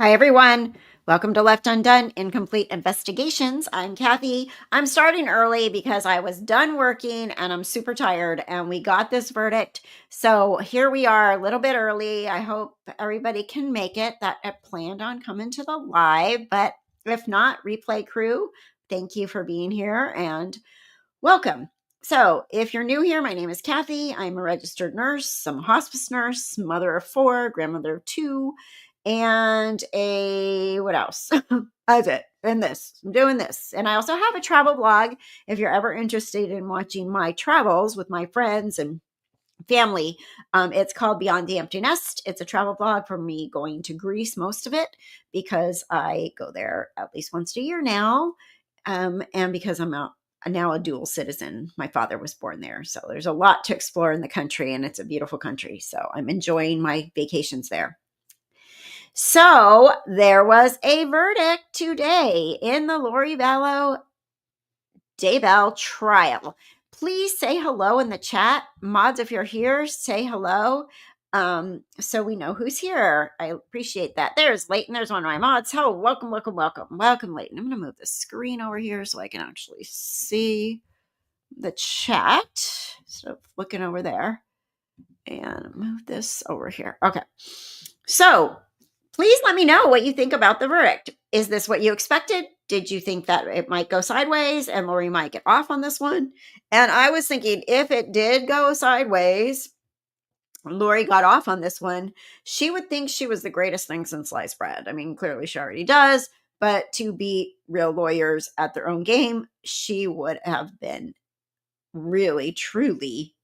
Hi, everyone. Welcome to Left Undone Incomplete Investigations. I'm Kathy. I'm starting early because I was done working and I'm super tired, and we got this verdict. So here we are a little bit early. I hope everybody can make it that I planned on coming to the live, but if not, replay crew, thank you for being here and welcome. So, if you're new here, my name is Kathy. I'm a registered nurse. I'm a hospice nurse, mother of 4, grandmother of 2, and what else? That's it. And I'm doing this. And I also have a travel blog if you're ever interested in watching my travels with my friends and family. It's called Beyond the Empty Nest. It's a travel blog for me going to Greece, most of it, because I go there at least once a year now. And because I'm now a dual citizen. My father was born there. So there's a lot to explore in the country, and it's a beautiful country. So I'm enjoying my vacations there. So there was a verdict today in the Lori Vallow Daybell trial. Please say hello in the chat. Mods, if you're here, say hello. So we know who's here. I appreciate that. There's Leighton. There's one of my mods. Oh, welcome, welcome, welcome. Welcome, Leighton. I'm going to move the screen over here so I can actually see the chat. So looking over there. And move this over here. Okay. So please let me know what you think about the verdict. Is this what you expected? Did you think that it might go sideways and Lori might get off on this one? And I was thinking if it did go sideways, Lori got off on this one, she would think she was the greatest thing since sliced bread. I mean, clearly she already does, but to beat real lawyers at their own game, she would have been really, truly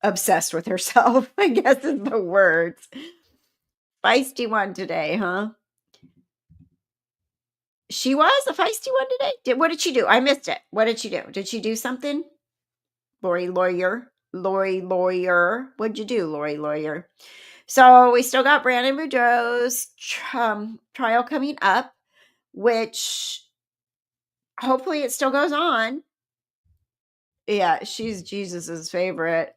obsessed with herself, I guess is the words. Feisty one today, huh? She was a feisty one today. What did she do? I missed it. What did she do? Did she do something? Lori lawyer. What'd you do, Lori lawyer? So we still got Brandon Boudreaux's trial coming up, which hopefully it still goes on. Yeah, she's Jesus's favorite.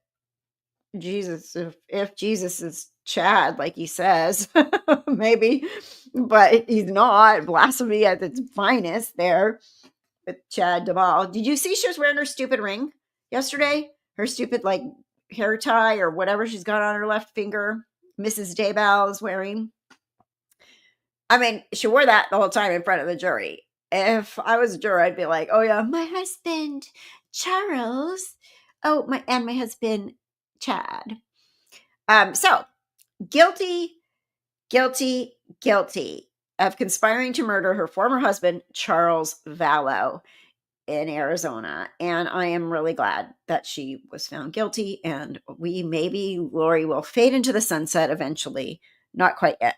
Jesus, if Jesus is Chad, like he says, maybe, but he's not. Blasphemy at its finest there with Chad Duvall. Did you see she was wearing her stupid ring yesterday? Her stupid, like, hair tie or whatever she's got on her left finger. Mrs. Daybell is wearing. I mean, she wore that the whole time in front of the jury. If I was a juror, I'd be like, oh, yeah, my husband, Charles. Oh, my husband, Chad. So guilty of conspiring to murder her former husband, Charles Vallow, in Arizona. And I am really glad that she was found guilty, and maybe Lori will fade into the sunset eventually. Not quite yet.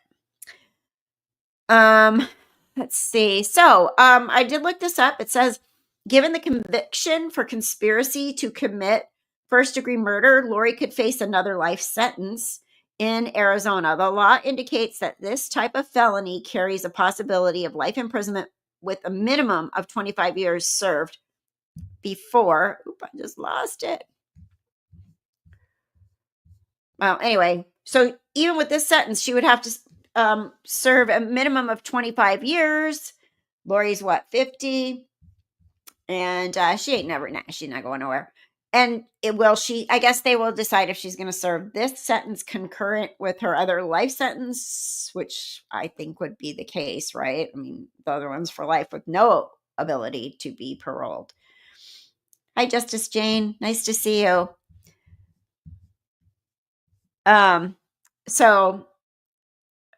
Let's see. So, I did look this up. It says, given the conviction for conspiracy to commit first-degree murder, Lori could face another life sentence in Arizona. The law indicates that this type of felony carries a possibility of life imprisonment with a minimum of 25 years served before. Oop, I just lost it. Well, anyway, so even with this sentence, she would have to serve a minimum of 25 years. Lori's what, 50? And she's not going nowhere. And I guess they will decide if she's going to serve this sentence concurrent with her other life sentence, which I think would be the case, right? I mean, the other one's for life with no ability to be paroled. Hi, Justice Jane. Nice to see you. So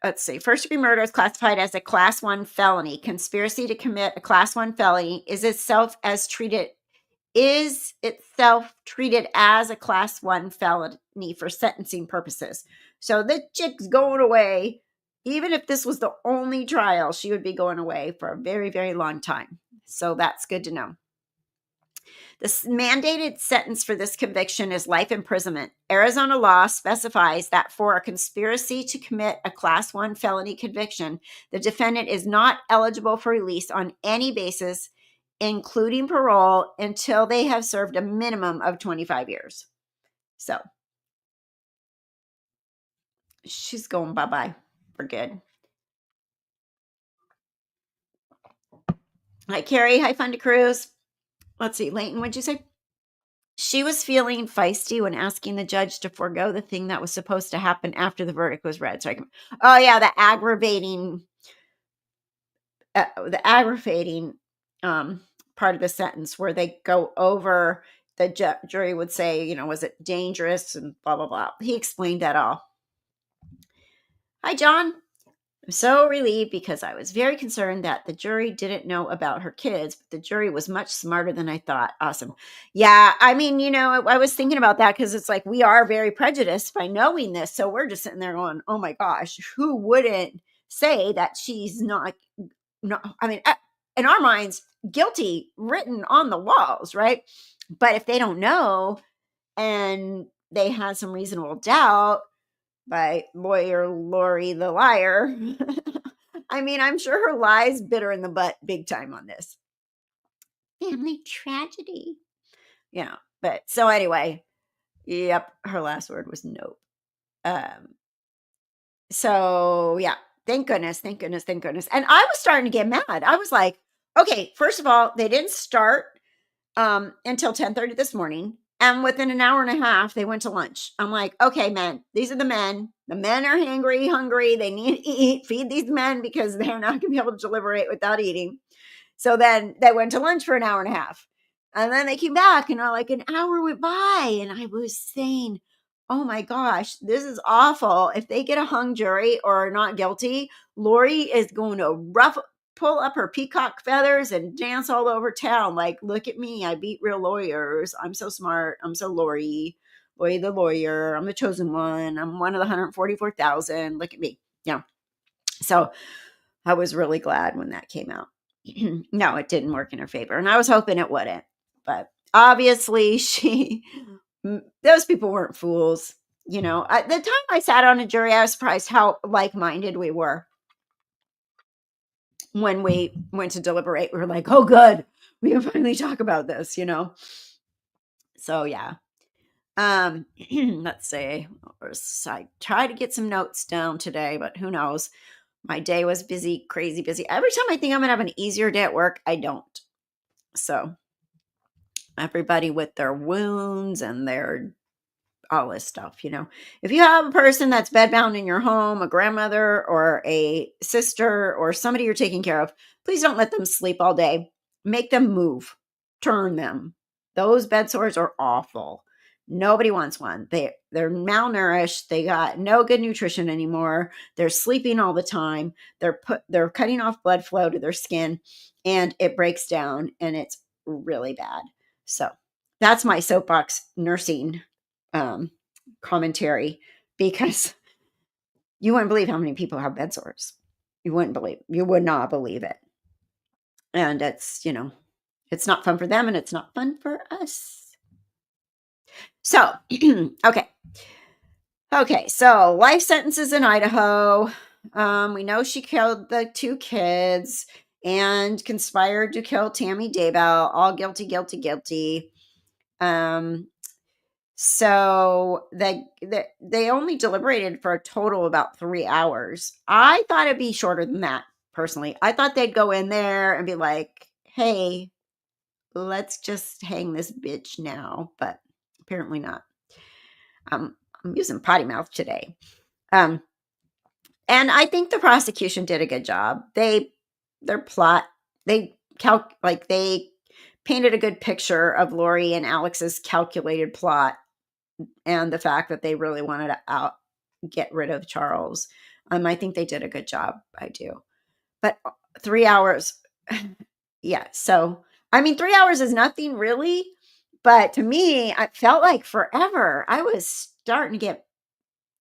let's see. First-degree murder is classified as a Class 1 felony. Conspiracy to commit a Class 1 felony is itself treated as a Class 1 felony for sentencing purposes. So the chick's going away. Even if this was the only trial, she would be going away for a very, very long time. So that's good to know. The mandated sentence for this conviction is life imprisonment. Arizona law specifies that for a conspiracy to commit a Class 1 felony conviction, the defendant is not eligible for release on any basis, including parole, until they have served a minimum of 25 years. So she's going bye-bye. We're good. Hi, Carrie. Hi, Fun to Cruise. Let's see. Leighton, what'd you say? She was feeling feisty when asking the judge to forego the thing that was supposed to happen after the verdict was read. So oh yeah, the aggravating part of the sentence where they go over the jury would say, was it dangerous and blah blah blah. He explained that all. Hi, John. I'm so relieved because I was very concerned that the jury didn't know about her kids, but the jury was much smarter than I thought. Awesome. Yeah, I mean, I was thinking about that because it's like we are very prejudiced by knowing this. So we're just sitting there going, oh my gosh, who wouldn't say that she's not, no, I mean, in our minds, guilty written on the walls, right? But if they don't know and they had some reasonable doubt, by lawyer Lori the liar. I mean, I'm sure her lies bit her in the butt big time on this. Family tragedy. Yeah. But so anyway, yep, her last word was nope. So yeah, thank goodness, thank goodness, thank goodness. And I was starting to get mad. I was like, okay, first of all, they didn't start until 10:30 this morning. And within an hour and a half, they went to lunch. I'm like, okay, men, these are the men. The men are hungry. They need to eat. Feed these men because they're not going to be able to deliberate without eating. So then they went to lunch for an hour and a half. And then they came back and like an hour went by. And I was saying, oh my gosh, this is awful. If they get a hung jury or are not guilty, Lori is going to pull up her peacock feathers and dance all over town. Like, look at me. I beat real lawyers. I'm so smart. I'm so Lori the lawyer. I'm the chosen one. I'm one of the 144,000. Look at me. Yeah. So I was really glad when that came out. No, it didn't work in her favor. And I was hoping it wouldn't. But obviously, those people weren't fools. The time I sat on a jury, I was surprised how like-minded we were. When we went to deliberate, we were like, oh, good. We can finally talk about this, So, yeah. Let's see. I tried to get some notes down today, but who knows? My day was busy, crazy busy. Every time I think I'm going to have an easier day at work, I don't. So everybody with their wounds and their all this stuff, If you have a person that's bedbound in your home, a grandmother or a sister or somebody you're taking care of, please don't let them sleep all day. Make them move. Turn them. Those bed sores are awful. Nobody wants one. They're malnourished. They got no good nutrition anymore. They're sleeping all the time. They're cutting off blood flow to their skin and it breaks down and it's really bad. So that's my soapbox nursing commentary, because you wouldn't believe how many people have bed sores. You would not believe it. And it's, it's not fun for them and it's not fun for us. So, okay. So life sentences in Idaho. We know she killed the 2 kids and conspired to kill Tammy Daybell. All guilty, guilty, guilty. So they only deliberated for a total of about 3 hours. I thought it'd be shorter than that, personally. I thought they'd go in there and be like, hey, let's just hang this bitch now, but apparently not. I'm using potty mouth today. And I think the prosecution did a good job. They painted a good picture of Lori and Alex's calculated plot and the fact that they really wanted to get rid of Charles. I think they did a good job. I do. But 3 hours, yeah. So, 3 hours is nothing really, but to me, it felt like forever. I was starting to get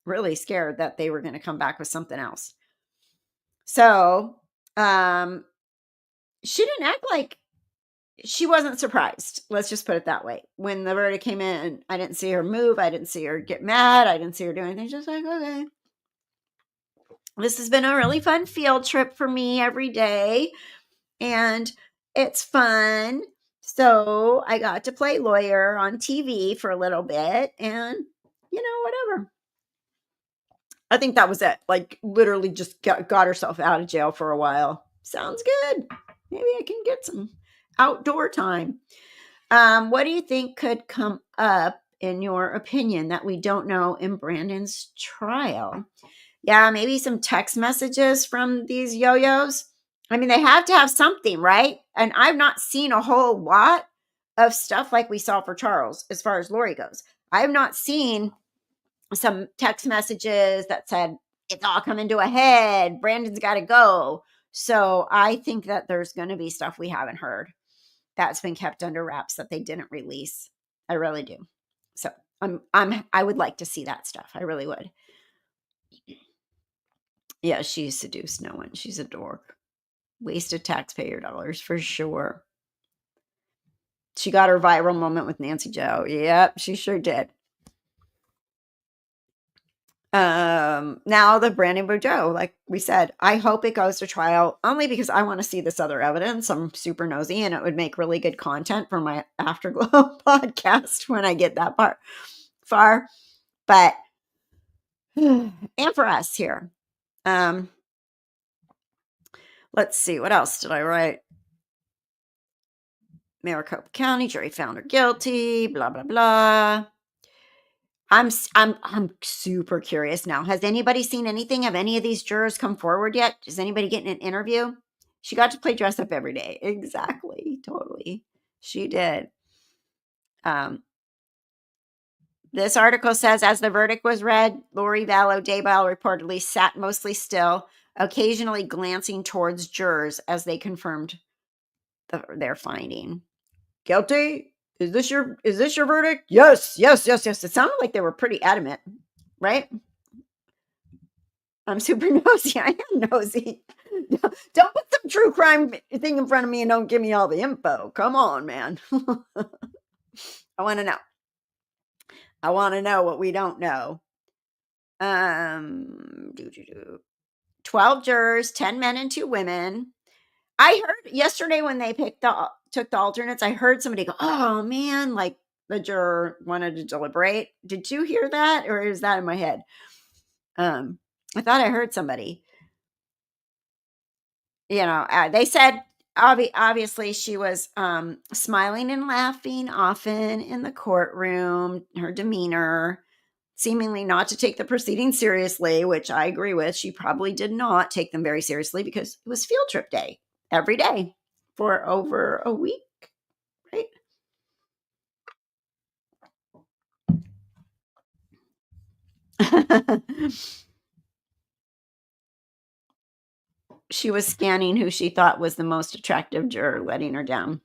really scared that they were going to come back with something else. So, she didn't act like she wasn't surprised. Let's just put it that way. When the verdict came in, I didn't see her move. I didn't see her get mad. I didn't see her do anything. Just like, okay. This has been a really fun field trip for me every day. And it's fun. So I got to play lawyer on TV for a little bit and, whatever. I think that was it. Like, literally just got herself out of jail for a while. Sounds good. Maybe I can get some outdoor time. What do you think could come up, in your opinion, that we don't know in Brandon's trial? Yeah, maybe some text messages from these yo-yos. I mean, they have to have something, right? And I've not seen a whole lot of stuff like we saw for Charles as far as Lori goes. I have not seen some text messages that said, it's all coming to a head. Brandon's got to go. So I think that there's going to be stuff we haven't heard that's been kept under wraps that they didn't release. I really do. So I would like to see that stuff. I really would. Yeah, she seduced no one. She's a dork. Wasted taxpayer dollars for sure. She got her viral moment with Nancy Joe. Yep, she sure did. Now the Brandon Boudreaux, like we said, I hope it goes to trial only because I want to see this other evidence. I'm super nosy, and it would make really good content for my Afterglow podcast when I get that far. But and for us here. Let's see, what else did I write? Maricopa County jury found her guilty, blah blah blah. I'm super curious now. Has anybody seen anything of any of these jurors come forward yet? Is anybody getting an interview? She got to play dress up every day. Exactly. Totally. She did. This article says, as the verdict was read, Lori Vallow Daybell reportedly sat mostly still, occasionally glancing towards jurors as they confirmed their finding. Guilty? Is this your verdict? Yes. It sounded like they were pretty adamant, right? I'm super nosy. I am nosy. Don't put some true crime thing in front of me and don't give me all the info. Come on, man. I want to know. I want to know what we don't know. 12 jurors, 10 men and 2 women. I heard yesterday when they took the alternates, I heard somebody go, oh man, like the juror wanted to deliberate. Did you hear that? Or is that in my head? I thought I heard somebody. They said obviously she was smiling and laughing often in the courtroom. Her demeanor, seemingly not to take the proceedings seriously, which I agree with. She probably did not take them very seriously because it was field trip day every day for over a week, right? She was scanning who she thought was the most attractive juror, letting her down.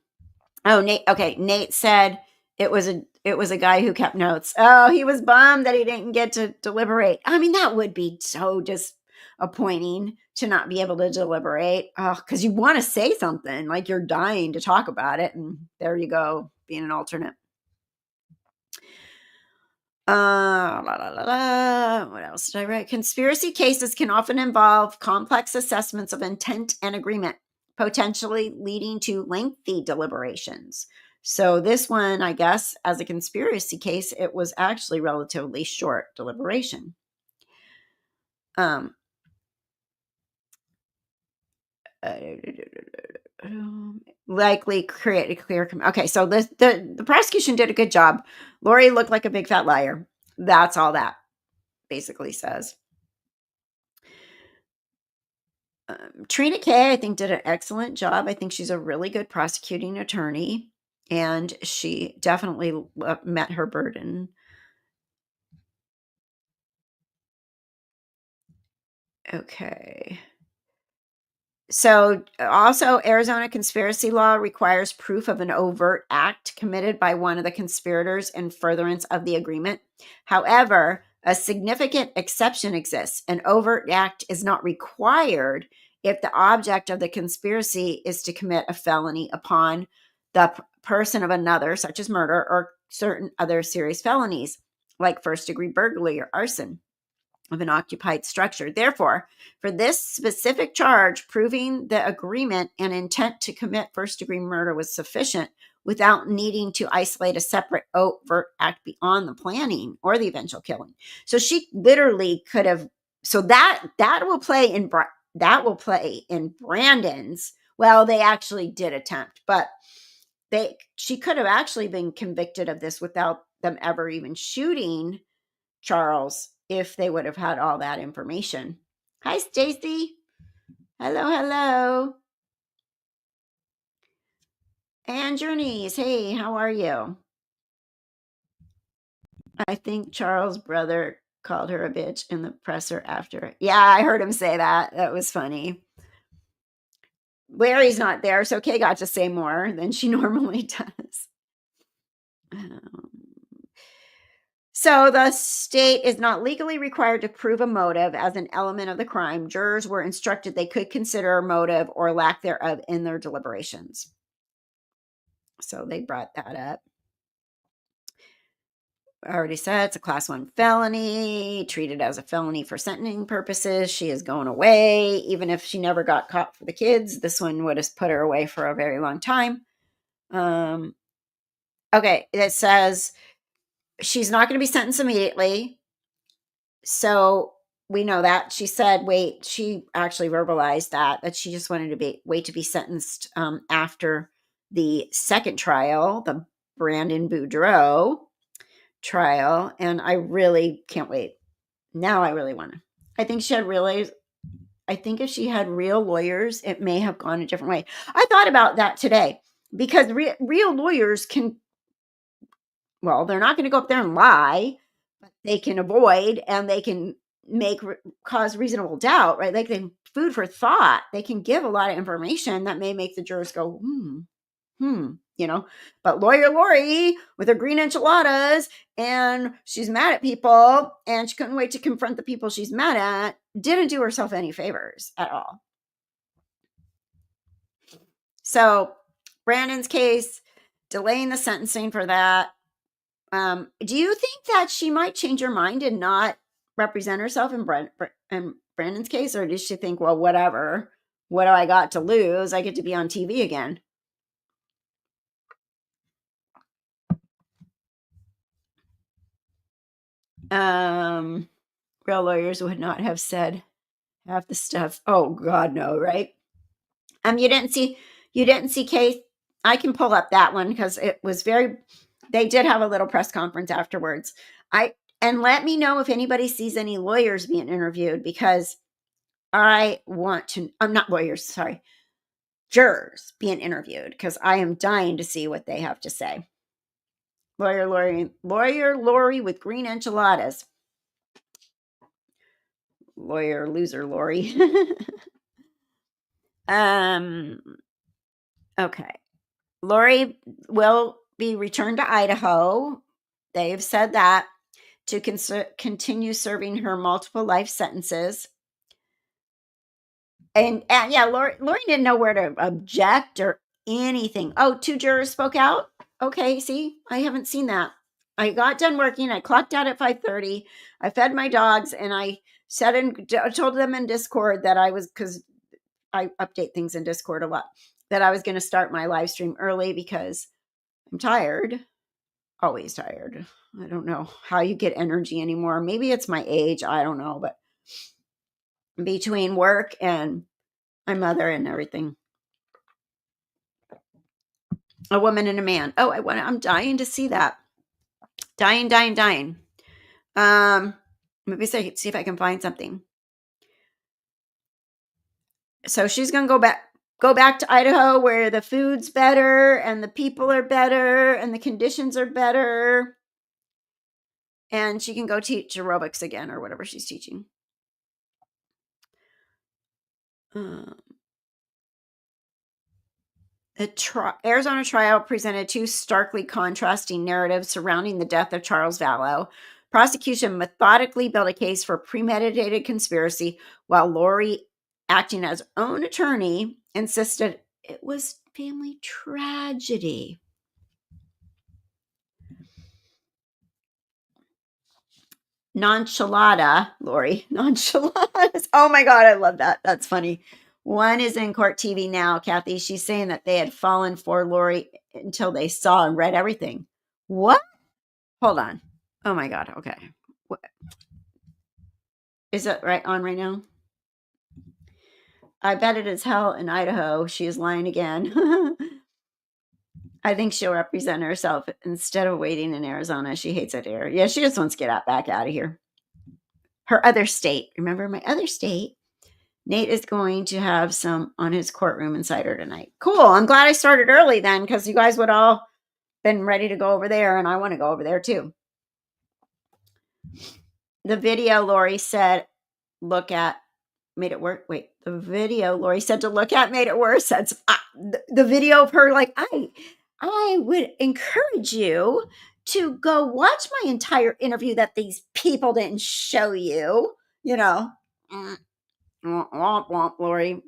Oh, Nate. Okay, Nate said it was a guy who kept notes. Oh, he was bummed that he didn't get to deliberate. I mean, that would be so disappointing to not be able to deliberate. Oh, because you want to say something, like you're dying to talk about it, and there you go, being an alternate. What else did I write? Conspiracy cases can often involve complex assessments of intent and agreement, potentially leading to lengthy deliberations. So this one, I guess, as a conspiracy case, it was actually relatively short deliberation. Likely create a clear. Okay, so the prosecution did a good job. Lori looked like a big fat liar. That's all that basically says. Trina Kay, I think, did an excellent job. I think she's a really good prosecuting attorney, and she definitely met her burden. Okay. So, also, Arizona conspiracy law requires proof of an overt act committed by one of the conspirators in furtherance of the agreement. However, a significant exception exists. An overt act is not required if the object of the conspiracy is to commit a felony upon the person of another, such as murder or certain other serious felonies, like first-degree burglary or arson of an occupied structure. Therefore, for this specific charge, proving the agreement and intent to commit first-degree murder was sufficient without needing to isolate a separate overt act beyond the planning or the eventual killing. So she literally could have So that will play in Brandon's. Well, they actually did attempt, but she could have actually been convicted of this without them ever even shooting Charles if they would have had all that information. Hi, Stacy. Hello, hello. And Journeys. Hey, how are you? I think Charles' brother called her a bitch in the presser after. Yeah, I heard him say that. That was funny. Larry's not there, so Kay got to say more than she normally does. Um, So the state is not legally required to prove a motive as an element of the crime. Jurors were instructed they could consider a motive or lack thereof in their deliberations. So they brought that up. I already said it's a class 1 felony, treated as a felony for sentencing purposes. She is going away. Even if she never got caught for the kids, this one would have put her away for a very long time. Okay, it says she's not going to be sentenced immediately. So we know that. She said, wait, she actually verbalized that she just wanted to wait to be sentenced after the second trial, the Brandon Boudreaux trial. And I really can't wait. Now I really want to. I think if she had real lawyers, it may have gone a different way. I thought about that today because real lawyers can, well, they're not going to go up there and lie, but they can avoid and they can cause reasonable doubt, right? Like they food for thought. They can give a lot of information that may make the jurors go, But lawyer Lori with her green enchiladas and she's mad at people and she couldn't wait to confront the people she's mad at, didn't do herself any favors at all. So Brandon's case, delaying the sentencing for that. Do you think that she might change her mind and not represent herself in Brandon's case? Or does she think, well, whatever, what do I got to lose? I get to be on TV again. Real lawyers would not have said half the stuff. Oh God, no, right? You didn't see case. I can pull up that one because it was they did have a little press conference afterwards. And let me know if anybody sees any lawyers being interviewed because I want to, I'm not lawyers, sorry, jurors being interviewed because I am dying to see what they have to say. Lawyer Lori with green enchiladas. Lawyer loser Lori. Okay. Lori will be returned to Idaho. They've said that to continue serving her multiple life sentences. And yeah, Lori didn't know where to object or anything. Oh, 2 jurors spoke out. Okay, see, I haven't seen that. I got done working. I clocked out at 5:30. I fed my dogs, and I said and told them in Discord that I was, because I update things in Discord a lot, that I was going to start my live stream early because I'm tired. Always tired. I don't know how you get energy anymore. Maybe it's my age. I don't know, but between work and my mother and everything. A woman and a man. Oh, I'm dying to see that. Dying. Maybe see if I can find something. So she's gonna go back to Idaho where the food's better and the people are better and the conditions are better. And she can go teach aerobics again or whatever she's teaching. Arizona trial presented 2 starkly contrasting narratives surrounding the death of Charles Vallow. Prosecution methodically built a case for premeditated conspiracy, while Lori, acting as own attorney, insisted it was family tragedy. Nonchalada, Lori. Nonchalada. Oh my God, I love that. That's funny. One is in court TV now, Kathy. She's saying that they had fallen for Lori until they saw and read everything. What? Hold on. Oh my God. Okay. Is it right on right now? I bet it is hell in Idaho. She is lying again. I think she'll represent herself instead of waiting in Arizona. She hates it here. Yeah, she just wants to get back out of here. Her other state. Remember my other state? Nate is going to have some on his courtroom insider tonight. Cool. I'm glad I started early then, because you guys would all been ready to go over there, and I want to go over there too. The video Lori said, look at, made it work. Wait, the video Lori said to look at made it worse. That's the video of her like, I would encourage you to go watch my entire interview that these people didn't show you, you know. Womp womp, Lori.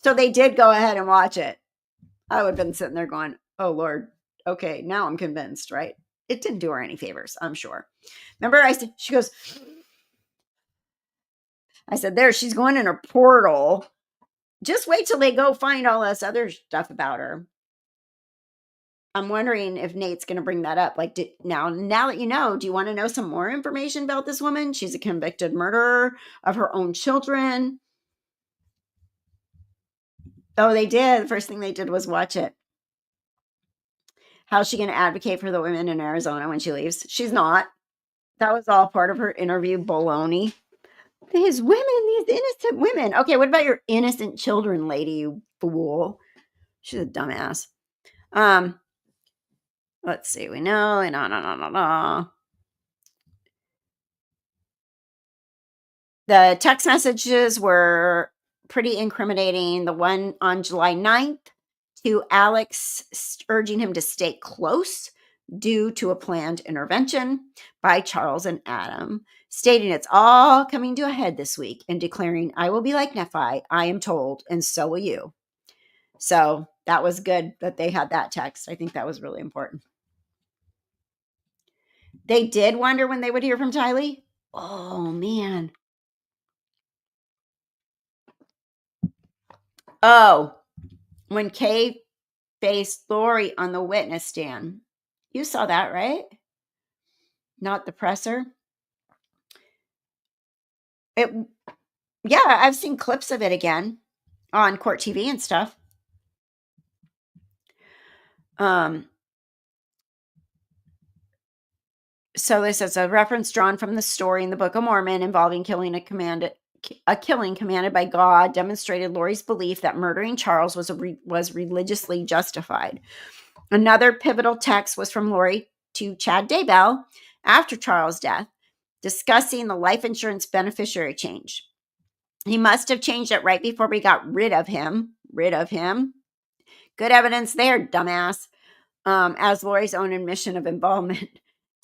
So they did go ahead and watch it. I would have been sitting there going, oh Lord, okay, now I'm convinced, right? It didn't do her any favors, I'm sure. Remember, she goes, I said, there, she's going in a portal. Just wait till they go find all this other stuff about her. I'm wondering if Nate's going to bring that up. Like, now that you know, do you want to know some more information about this woman? She's a convicted murderer of her own children. Oh, they did. The first thing they did was watch it. How's she going to advocate for the women in Arizona when she leaves? She's not. That was all part of her interview baloney. These women, these innocent women. Okay, what about your innocent children, lady, you fool? She's a dumbass. Let's see. We know. The text messages were pretty incriminating. The one on July 9th to Alex urging him to stay close due to a planned intervention by Charles and Adam, stating it's all coming to a head this week and declaring, I will be like Nephi, I am told, and so will you. So that was good that they had that text. I think that was really important. They did wonder when they would hear from Tylee. Oh, man. Oh, when Kay faced Lori on the witness stand. You saw that, right? Not the presser. Yeah, I've seen clips of it again on court TV and stuff. So this is a reference drawn from the story in the Book of Mormon involving killing commanded by God demonstrated Lori's belief that murdering Charles was religiously justified. Another pivotal text was from Lori to Chad Daybell after Charles' death, discussing the life insurance beneficiary change. He must have changed it right before we got rid of him. Good evidence there, dumbass. As Lori's own admission of involvement.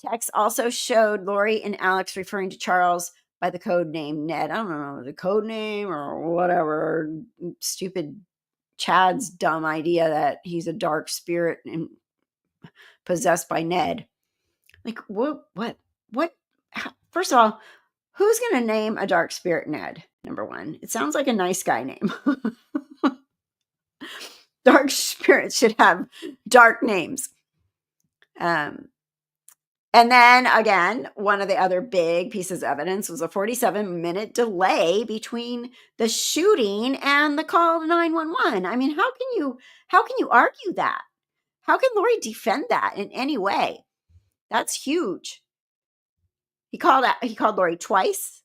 Text also showed Lori and Alex referring to Charles by the code name Ned. I don't know, the code name or whatever. Stupid Chad's dumb idea that he's a dark spirit and possessed by Ned. Like, what? First of all, who's going to name a dark spirit Ned? Number one. It sounds like a nice guy name. Dark spirits should have dark names. And then again, one of the other big pieces of evidence was a 47-minute delay between the shooting and the call to 911. I mean, how can you argue that? How can Lori defend that in any way? That's huge. He called Lori twice.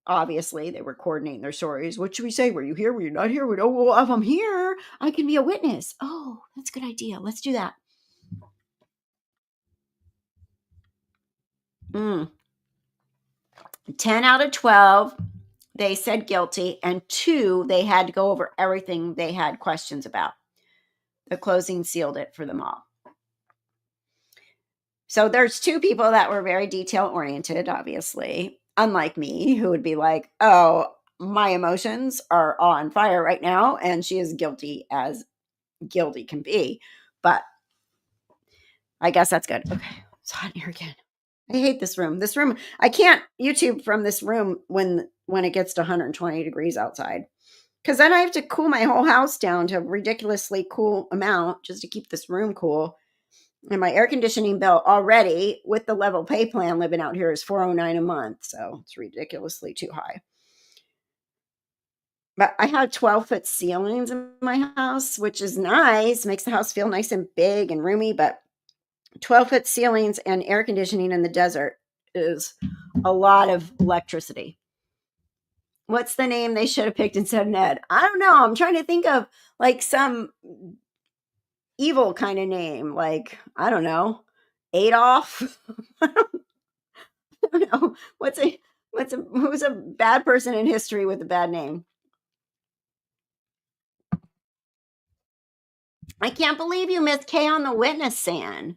Obviously, they were coordinating their stories. What should we say? Were you here? Were you not here? Oh, well, if I'm here, I can be a witness. Oh, that's a good idea. Let's do that. 10 out of 12, they said guilty, and 2, they had to go over everything they had questions about. The closing sealed it for them all. So there's 2 people that were very detail-oriented, obviously, unlike me, who would be like, oh, my emotions are on fire right now, and she is guilty as guilty can be. But I guess that's good. Okay, it's hot in here again. I hate this room. I can't YouTube from this room when it gets to 120 degrees outside. Because then I have to cool my whole house down to a ridiculously cool amount just to keep this room cool. And my air conditioning bill already with the level pay plan living out here is $409 a month. So it's ridiculously too high. But I have 12-foot ceilings in my house, which is nice, makes the house feel nice and big and roomy. But 12-foot ceilings and air conditioning in the desert is a lot of electricity. What's the name they should have picked instead of Ned? I don't know. I'm trying to think of like some evil kind of name, like, I don't know, Adolf. I don't know. Who's a bad person in history with a bad name? I can't believe you missed Kay on the witness stand.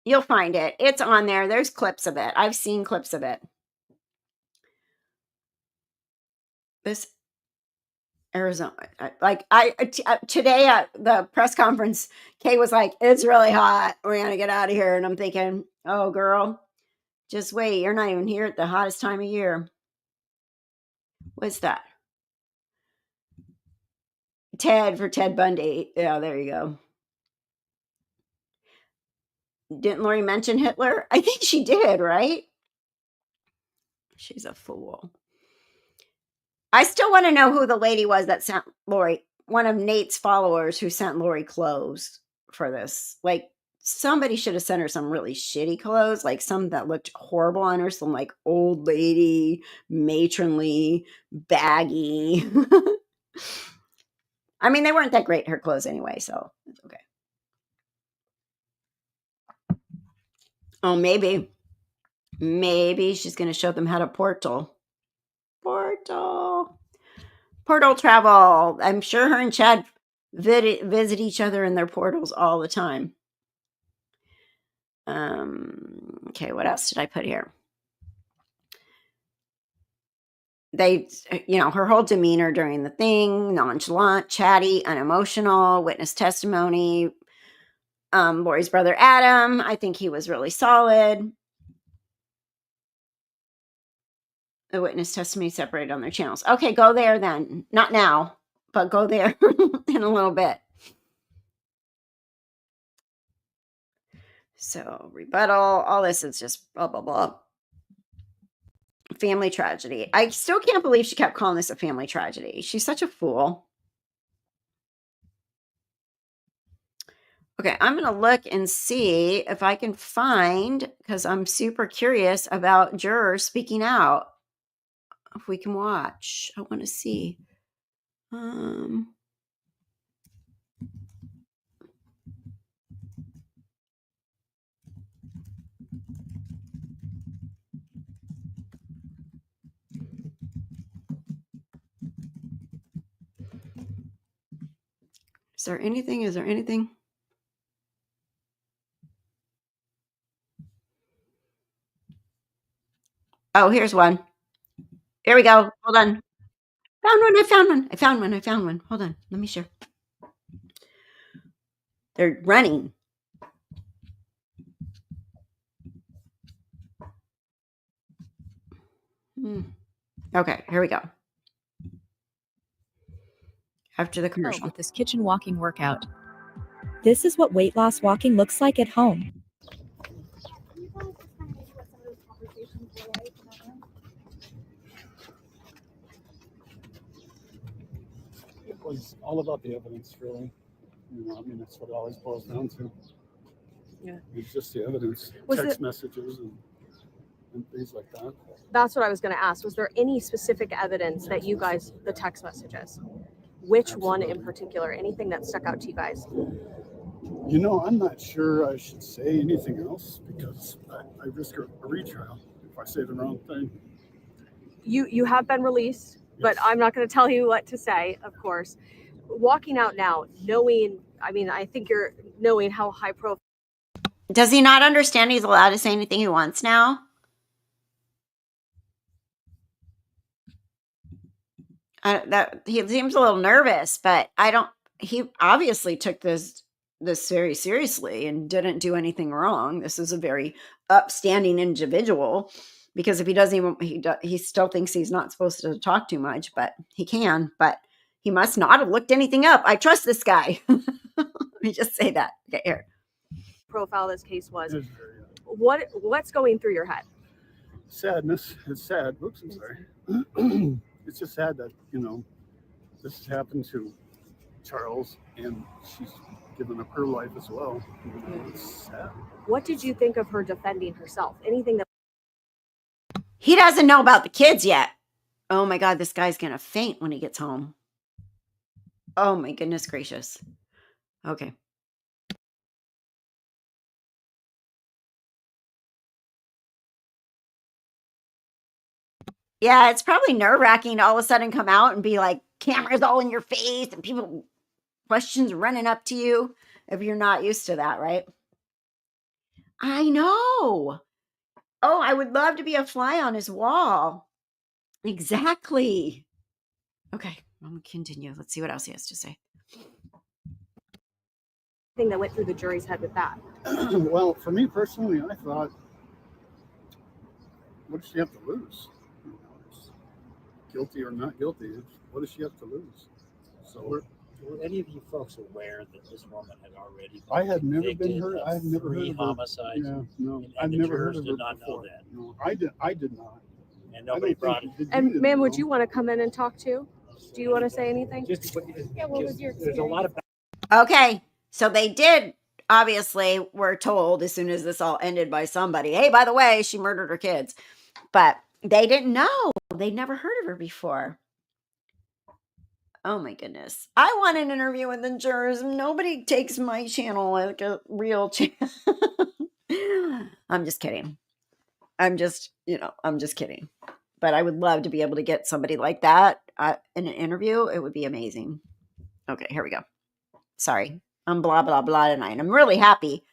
You'll find it. It's on there. There's clips of it. I've seen clips of it. This Arizona, today at the press conference, Kay was like, "It's really hot. We're gonna get out of here." And I'm thinking, "Oh, girl, just wait. You're not even here at the hottest time of year." What's that? Ted for Ted Bundy. Yeah, there you go. Didn't Lori mention Hitler? I think she did, right? She's a fool. I still want to know who the lady was that sent Lori, one of Nate's followers who sent Lori clothes for this. Like, somebody should have sent her some really shitty clothes, like some that looked horrible on her, some like old lady, matronly, baggy. I mean, they weren't that great, her clothes anyway, so it's okay. Oh, maybe she's going to show them how to portal travel. I'm sure her and Chad visit each other in their portals all the time. Okay, what else did I put here? They, her whole demeanor during the thing, nonchalant, chatty, unemotional, witness testimony. Lori's brother Adam, I think he was really solid. The witness testimony separated on their channels. Okay, go there then. Not now, but go there in a little bit. So, rebuttal, all this is just blah, blah, blah. Family tragedy. I still can't believe she kept calling this a family tragedy. She's such a fool. Okay, I'm going to look and see if I can find, because I'm super curious about jurors speaking out. If we can watch, I want to see. Is there anything? Oh, here's one. Here we go. Hold on. I found one. Hold on. Let me share. They're running. Okay, here we go. After the commercial. With this kitchen walking workout. This is what weight loss walking looks like at home. It was all about the evidence, really. I mean, that's what it always boils down to. Yeah. It's just the evidence, messages and things like that. That's what I was going to ask. Was there any specific evidence that you guys, the text messages, which one in particular, anything that stuck out to you guys? I'm not sure I should say anything else because I risk a retrial if I say the wrong thing. You have been released, yes. But I'm not going to tell you what to say, of course. Walking out now, I think you're knowing how high profile. Does he not understand he's allowed to say anything he wants now? He seems a little nervous, but he obviously took this very seriously and didn't do anything wrong. This is a very upstanding individual, because if he doesn't even, he still thinks he's not supposed to talk too much, but he can. But He must not have looked anything up. I trust this guy. Let me just say that. Okay, here. Profile this case was. It's very, What's going through your head? sadness. It's sad. Oops, I'm sorry. It's just sad that, this has happened to Charles, and she's given up her life as well. It's sad. What did you think of her defending herself? Anything that He doesn't know about the kids yet. Oh my God, this guy's going to faint when he gets home. Oh my goodness gracious. Okay. Yeah, it's probably nerve-wracking to all of a sudden come out and be like, cameras all in your face and people, questions running up to you if you're not used to that, right? I know. Oh, I would love to be a fly on his wall. Exactly. Okay, I'm going to continue. Let's see what else he has to say. thing that went through the jury's head with that? Well, for me personally, I thought, what does she have to lose? Guilty or not guilty, what does she have to lose? So Were any of you folks aware that this woman had already I had never been convicted heard. of I had never heard 3 of her. homicides? Yeah, no, And I've the never heard jurors of did her not know before. that. No, I did not. And nobody brought it. And ma'am, would you want to come in and talk too? Do you want to say anything? Just Yeah, what was your there's a lot of Okay, so they did, obviously, we're told as soon as this all ended by somebody, hey, by the way, she murdered her kids. But they didn't know. They'd never heard of her before. Oh my goodness. I want an interview with the jurors. Nobody takes my channel like a real channel. I'm just kidding. I'm just kidding. But I would love to be able to get somebody like that in an interview. It would be amazing. Okay, here we go. Sorry. I'm blah, blah, blah tonight. I'm really happy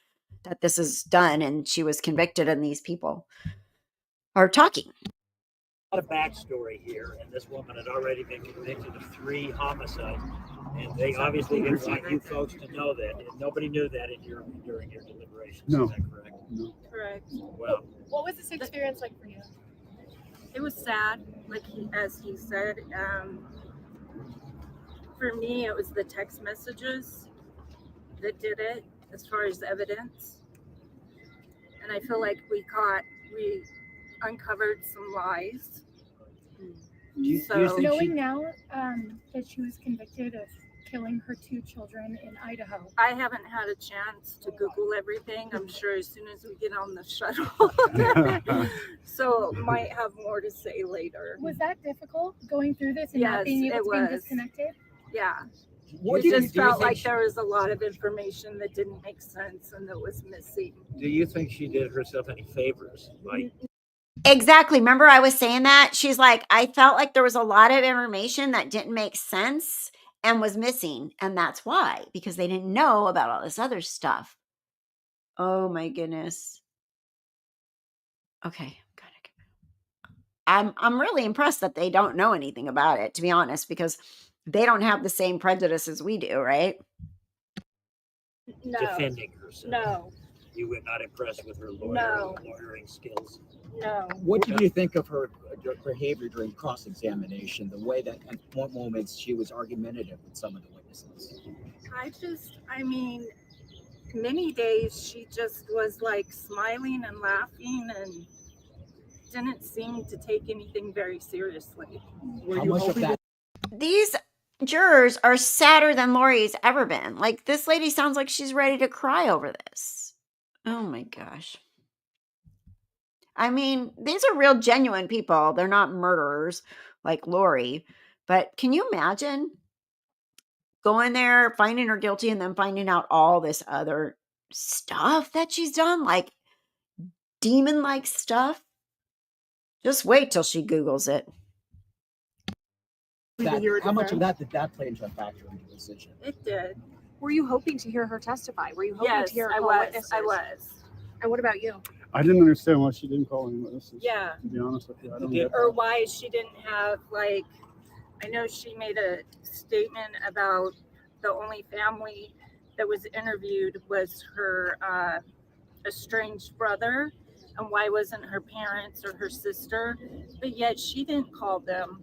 that this is done and she was convicted and these people are talking. lot of backstory here, and this woman had already been convicted of 3 homicides, and they obviously didn't want you folks to know that, and nobody knew that during your deliberations. No. Is that correct? No. correct? Well, What was this experience like for you? It was sad, as he said. For me, it was the text messages that did it as far as evidence. And I feel like we uncovered some lies. do you So- think Knowing now that she was convicted of killing her 2 children in Idaho. I haven't had a chance to Google everything. I'm sure as soon as we get on the shuttle. So might have more to say later. Was that difficult going through this and Yes, not being able it to be was. disconnected? Yeah. What It do you just felt think like there was a lot of information that didn't make sense and that was missing. do you think she did herself any favors by Exactly. Remember I was saying that? She's like, I felt like there was a lot of information that didn't make sense and was missing. And that's why, because they didn't know about all this other stuff. Oh my goodness. Okay. I'm really impressed that they don't know anything about it, to be honest, because they don't have the same prejudices we do, right? No, defending herself? no, You were not impressed with her No. lawyering skills? no. What did you think of her behavior during cross-examination? The way that at one moments she was argumentative with some of the witnesses. I mean, many days she just was like smiling and laughing and didn't seem to take anything very seriously. How much of that? These jurors are sadder than Lori's ever been. Like, this lady sounds like she's ready to cry over this. Oh my gosh. I mean, these are real genuine people. They're not murderers like Lori. But can you imagine going there, finding her guilty, and then finding out all this other stuff that she's done? Like demon-like stuff? Just wait till she Googles it. How much of that did that play into a factor in the decision? It did. Were you hoping to hear her testify? Were you hoping Yes, to hear her I call was. witnesses? I was. And what about you? I didn't understand why she didn't call any witnesses. Yeah. To be honest with you, I don't Yeah. get Or that. why she didn't have, like, I know she made a statement about the only family that was interviewed was her estranged brother, and why wasn't her parents or her sister, but yet she didn't call them.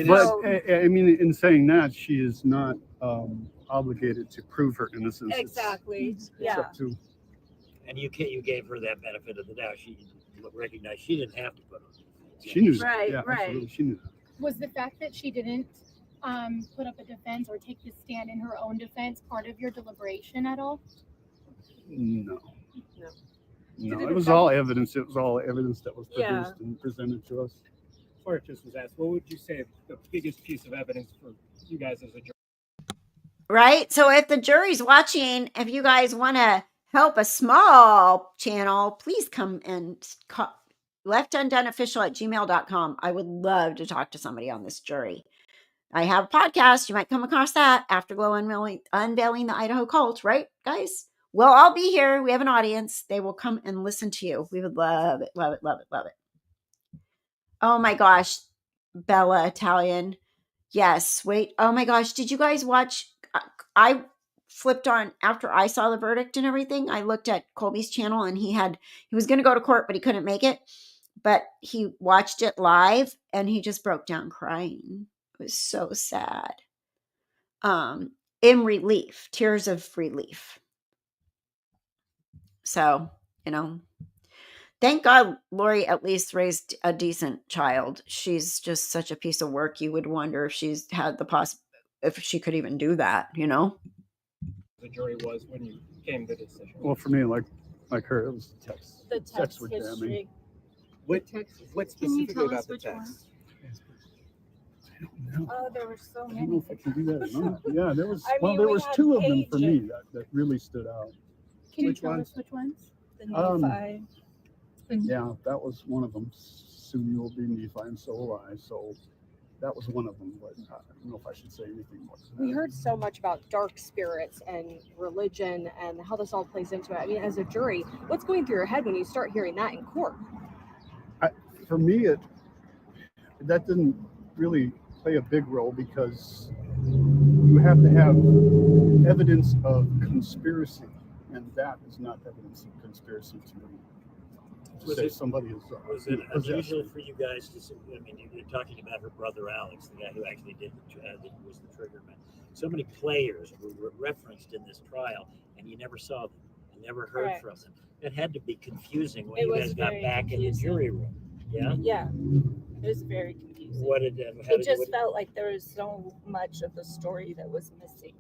But So- I mean, in saying that, she is not obligated to prove her innocence. Exactly. It's Yeah. up to. And you gave her that benefit of the doubt. She recognized she didn't have to put on. She knew that. Right, Yeah, right. absolutely. She knew that. Was the fact that she didn't put up a defense or take the stand in her own defense part of your deliberation at all? No. No. No, Did it it was affect- all evidence. It was all evidence that was Yeah. produced and presented to us. Before it just was asked, what would you say the biggest piece of evidence for you guys as a jury? Right? So if the jury's watching, if you guys want to help a small channel, please come and call leftundoneofficial@gmail.com. I would love to talk to somebody on this jury. I have a podcast. You might come across that, Afterglow Unveiling the Idaho Cult, right, guys? We'll all be here. We have an audience. They will come and listen to you. We would love it, love it, love it, love it. Oh my gosh, Bella Italian. Yes, wait. Oh my gosh, did you guys watch? I flipped on after I saw the verdict and everything. I looked at Colby's channel and he was going to go to court, but he couldn't make it. But he watched it live and he just broke down crying. It was so sad. In relief, tears of relief. So, thank God Lori at least raised a decent child. She's just such a piece of work. You would wonder if she's had if she could even do that, The jury was when you came to the decision. Well, for me, like her, it was the text. The text were damning. history. What Can you specifically tell about us the which one? text? I don't know. Oh, there were so I don't many. know if I can do that or not. Yeah, there was. I Well, mean, there we was had two of them for pages. me that really stood out. Can Which you tell ones? us which ones? The Um, Nephi. Yeah, that was one of them. Soon you will be Nephi, and so will I. So that was one of them. But I don't know if I should say anything more. than We that. heard so much about dark spirits and religion and how this all plays into it. I mean, as a jury, what's going through your head when you start hearing that in court? For me, that didn't really play a big role because you have to have evidence of conspiracy, and that is not evidence of conspiracy to me. To Was say it- somebody is Was it possessed. unusual for you guys to see? I mean, you're talking about her brother Alex, the guy who actually was the trigger man. So many players were referenced in this trial, and you never saw them. You never heard Correct. from them. It had to be confusing when It you was guys got very back in the confusing. jury room. Yeah. Yeah, it was very confusing. What did how It did- just what- felt like there was so much of the story that was missing.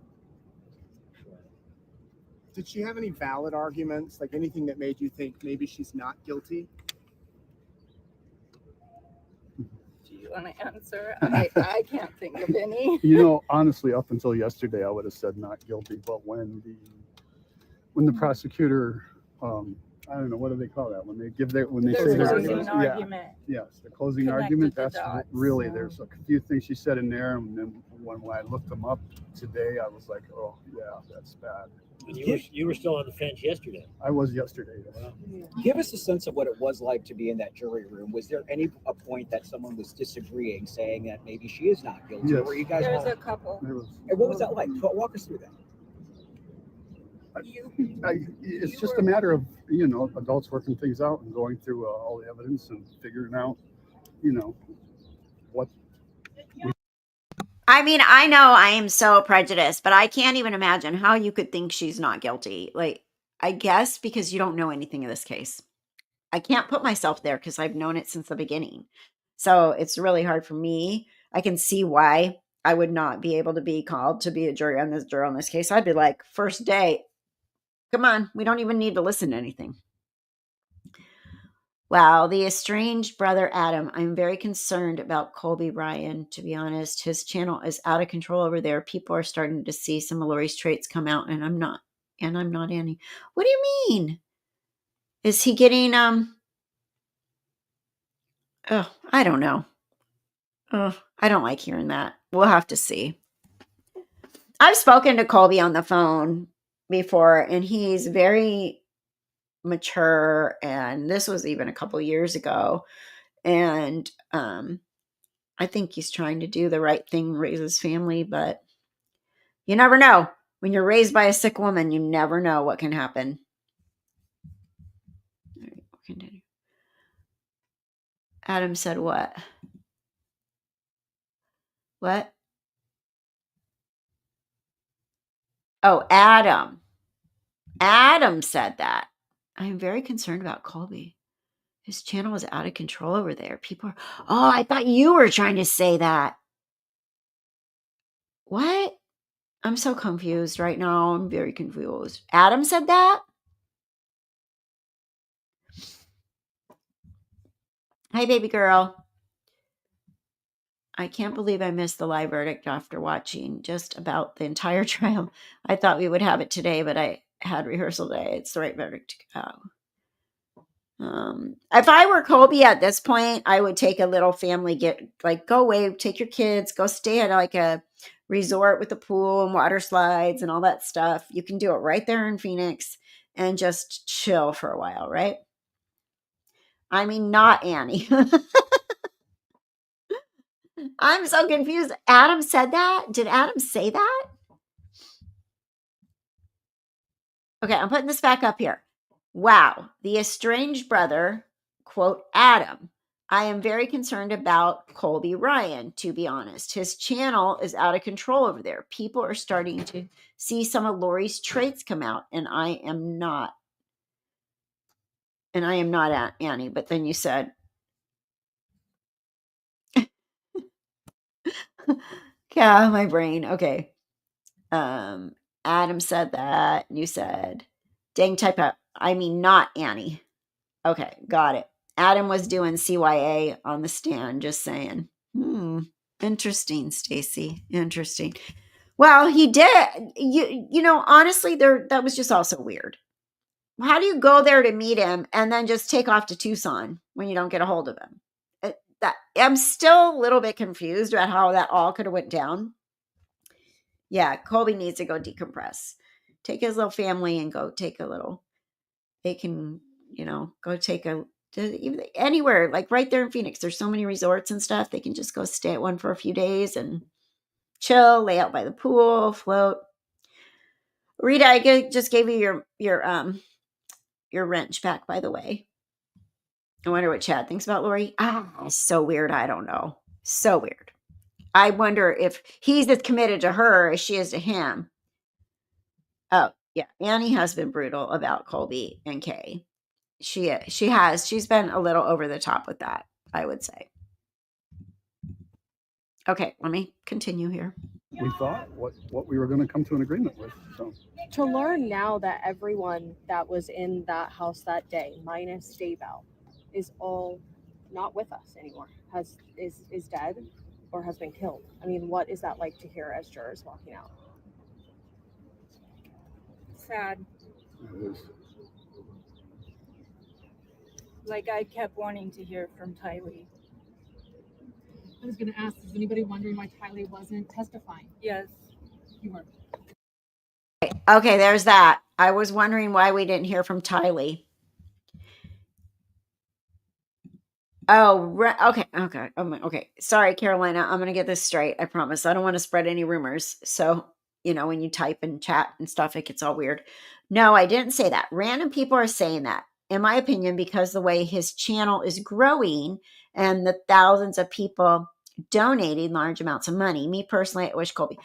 Did she have any valid arguments, like anything that made you think maybe she's not guilty? Do you want to answer? I can't think of any. Honestly, up until yesterday, I would have said not guilty. But when the prosecutor, I don't know, what do they call that? When they say their Closing argument, argument. yes, the closing Connected argument. the That's dots, really yeah. there's a few things she said in there, and then when I looked them up today, I was like, oh yeah, that's bad. And you were still on the fence yesterday. I was yesterday. Wow. Give us a sense of what it was like to be in that jury room. Was there a point that someone was disagreeing, saying that maybe she is not guilty? Yes. Or were you guys There's all, a couple. There was, and what was that like? Walk us through that. it's just a matter of adults working things out and going through all the evidence and figuring out what. I mean, I know I am so prejudiced, but I can't even imagine how you could think she's not guilty. Like, I guess because you don't know anything of this case. I can't put myself there because I've known it since the beginning. So it's really hard for me. I can see why I would not be able to be called to be a jury on this case. I'd be like, first day, come on, we don't even need to listen to anything. Wow, the estranged brother Adam. I'm very concerned about Colby Ryan, to be honest. His channel is out of control over there. People are starting to see some of Lori's traits come out, and I'm not Annie. What do you mean? Is he getting I don't know. I don't like hearing that. We'll have to see. I've spoken to Colby on the phone before, and he's very mature, and this was even a couple years ago, and I think he's trying to do the right thing, raise his family, but you never know. When you're raised by a sick woman, you never know what can happen. All right, we'll continue. Adam said what? What? Oh, Adam. Adam said that. I am very concerned about Colby. His channel is out of control over there. People are, oh, I thought you were trying to say that. What? I'm so confused right now. I'm very confused. Adam said that? Hi, baby girl. I can't believe I missed the live verdict after watching just about the entire trial. I thought we would have it today, but I had rehearsal day. It's the right verdict to go. If I were Colby at this point, I would take a little family go away, take your kids, go stay at like a resort with a pool and water slides and all that stuff. You can do it right there in Phoenix and just chill for a while, right? I mean, not Annie. I'm so confused. Adam said that? Did Adam say that? Okay, I'm putting this back up here. Wow. The estranged brother, quote, Adam. I am very concerned about Colby Ryan, to be honest. His channel is out of control over there. People are starting to see some of Lori's traits come out, and I am not. And I am not Annie, but then you said, yeah, my brain. Okay. Adam said that, and you said, dang, type up. I mean, not Annie. Okay, got it. Adam was doing CYA on the stand, just saying. Interesting, Stacy. Interesting. Well, he did. You know, honestly, that was just also weird. How do you go there to meet him and then just take off to Tucson when you don't get a hold of him? I'm still a little bit confused about how that all could have went down. Yeah, Colby needs to go decompress. Take his little family and go take a little. They can, go take anywhere, like right there in Phoenix. There's so many resorts and stuff. They can just go stay at one for a few days and chill, lay out by the pool, float. Rita, I just gave you your wrench back, by the way. I wonder what Chad thinks about Lori. So weird. I don't know. So weird. I wonder if he's as committed to her as she is to him. Oh, yeah. Annie has been brutal about Colby and Kay. She's been a little over the top with that, I would say. Okay, let me continue here. We thought what we were going to come to an agreement with. So To learn now that everyone that was in that house that day, minus Daybell, is all not with us anymore, is dead or has been killed. I mean, what is that like to hear as jurors walking out? Sad. it is. Like, I kept wanting to hear from Tylee. I was going to ask, is anybody wondering why Tylee wasn't testifying? Yes. You were. Okay, there's that. I was wondering why we didn't hear from Tylee. Oh, okay. Okay. Sorry, Carolina. I'm going to get this straight. I promise. I don't want to spread any rumors. So, when you type and chat and stuff, it gets all weird. No, I didn't say that. Random people are saying that, in my opinion, because the way his channel is growing and the thousands of people donating large amounts of money. Me personally, I wish Colby.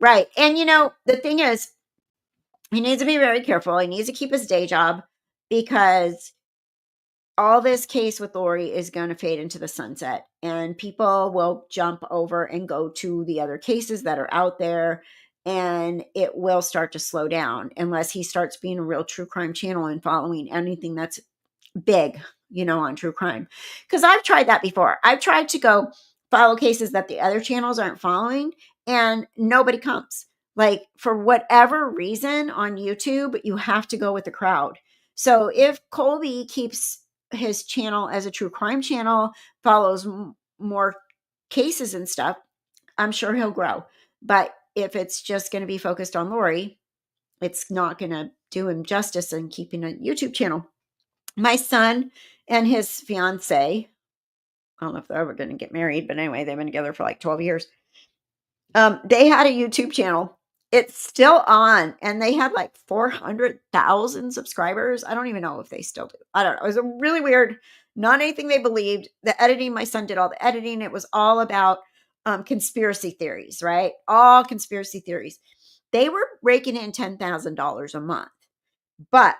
Right. And, the thing is, he needs to be very careful. He needs to keep his day job because all this case with Lori is going to fade into the sunset and people will jump over and go to the other cases that are out there, and it will start to slow down unless he starts being a real true crime channel and following anything that's big, on true crime. Because I've tried that before. I've tried to go follow cases that the other channels aren't following and nobody comes. Like, for whatever reason on YouTube, you have to go with the crowd. So if Colby keeps his channel as a true crime channel, follows more cases and stuff, I'm sure he'll grow. But if it's just going to be focused on Lori, it's not going to do him justice in keeping a YouTube channel. My son and his fiance, I don't know if they're ever going to get married, but anyway, they've been together for like 12 years. They had a YouTube channel. It's still on, and they had like 400,000 subscribers. I don't even know if they still do. I don't know. It was a really weird, not anything they believed. The editing, my son did all the editing. It was all about conspiracy theories, right? All conspiracy theories. They were raking in $10,000 a month. But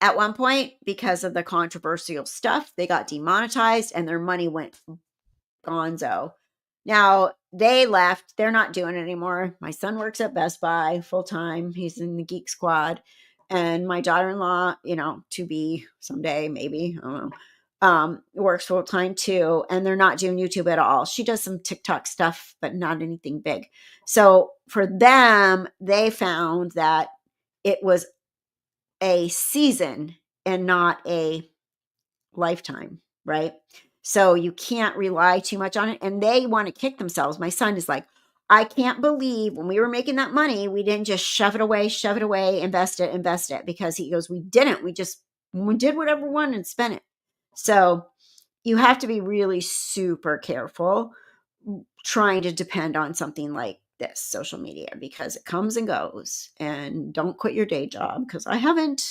at one point, because of the controversial stuff, they got demonetized and their money went gonzo. Now they left. They're not doing it anymore. My son works at Best Buy full time. He's in the Geek Squad. And my daughter-in-law, to be someday, maybe, I don't know, works full time too. And they're not doing YouTube at all. She does some TikTok stuff, but not anything big. So for them, they found that it was a season and not a lifetime, right? So you can't rely too much on it. And they want to kick themselves. My son is like, I can't believe when we were making that money, we didn't just shove it away, invest it. Because he goes, we didn't. We did whatever we wanted and spent it. So you have to be really super careful trying to depend on something like this, social media, because it comes and goes. And don't quit your day job, because I haven't,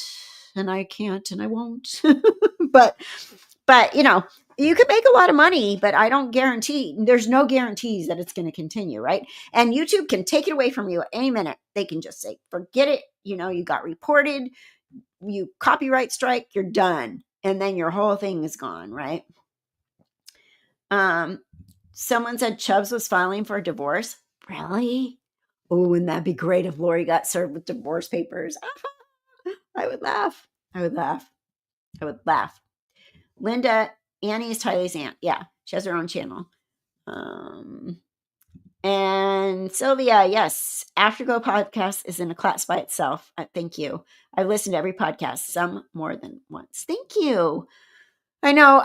and I can't, and I won't. but you could make a lot of money, but I don't guarantee, there's no guarantees that it's going to continue, right? And YouTube can take it away from you at any minute. They can just say, forget it. You got reported, you copyright strike, you're done. And then your whole thing is gone, right? Someone said Chubbs was filing for a divorce. Really? Oh, wouldn't that be great if Lori got served with divorce papers? I would laugh. Linda, Annie is Tyler's aunt. Yeah, she has her own channel. And Sylvia, yes, Afterglow podcast is in a class by itself. Thank you. I've listened to every podcast, some more than once. Thank you. I know.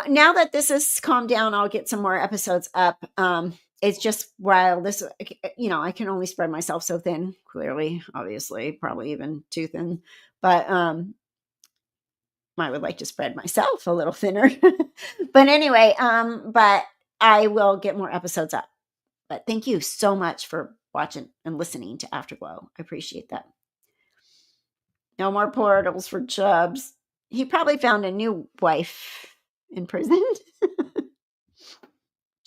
Now that this has calmed down, I'll get some more episodes up. It's just while this, I can only spread myself so thin. Clearly, obviously, probably even too thin. But I would like to spread myself a little thinner. But anyway, but I will get more episodes up. But thank you so much for watching and listening to Afterglow. I appreciate that. No more portals for Chubbs. He probably found a new wife in prison.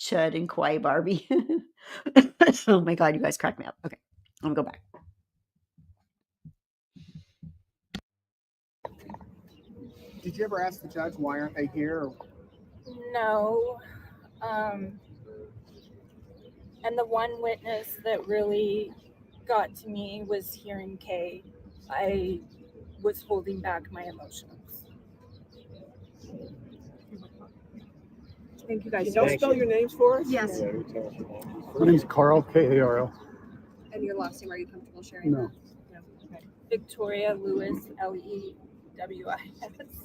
Chud and Kwai Barbie. Oh my God, you guys crack me up. Okay, I'm gonna go back. Did you ever ask the judge why aren't they here? No. And the one witness that really got to me was hearing Kay. I was holding back my emotions. Thank you guys. Can Don't you spell your names for us? Yes. My name's Carl, Karl. And your last name, are you comfortable sharing? No. Victoria Lewis, Lewis.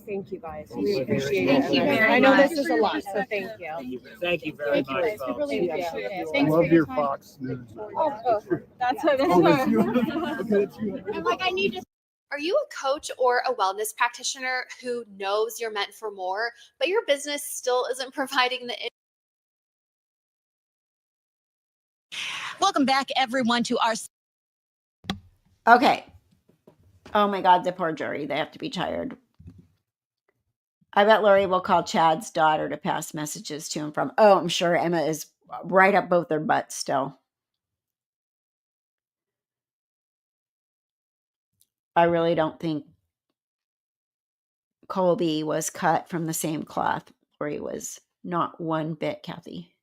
Thank you guys. Thank We you appreciate very it. much. And Thank you I know very this much. is a lot, so thank you. Thank you very Thank you much, guys. We folks. really Yeah. appreciate it. I Thanks for love your your time. Fox News. That's what it Oh, is. that's you. Okay, that's you. I'm like, I need to. Are you a coach or a wellness practitioner who knows you're meant for more, but your business still isn't providing the Welcome back, everyone, to our. Okay. Oh my God, the poor jury. They have to be tired. I bet Lori will call Chad's daughter to pass messages to and from. Oh, I'm sure Emma is right up both their butts still. I really don't think Colby was cut from the same cloth. Lori was not one bit, Kathy.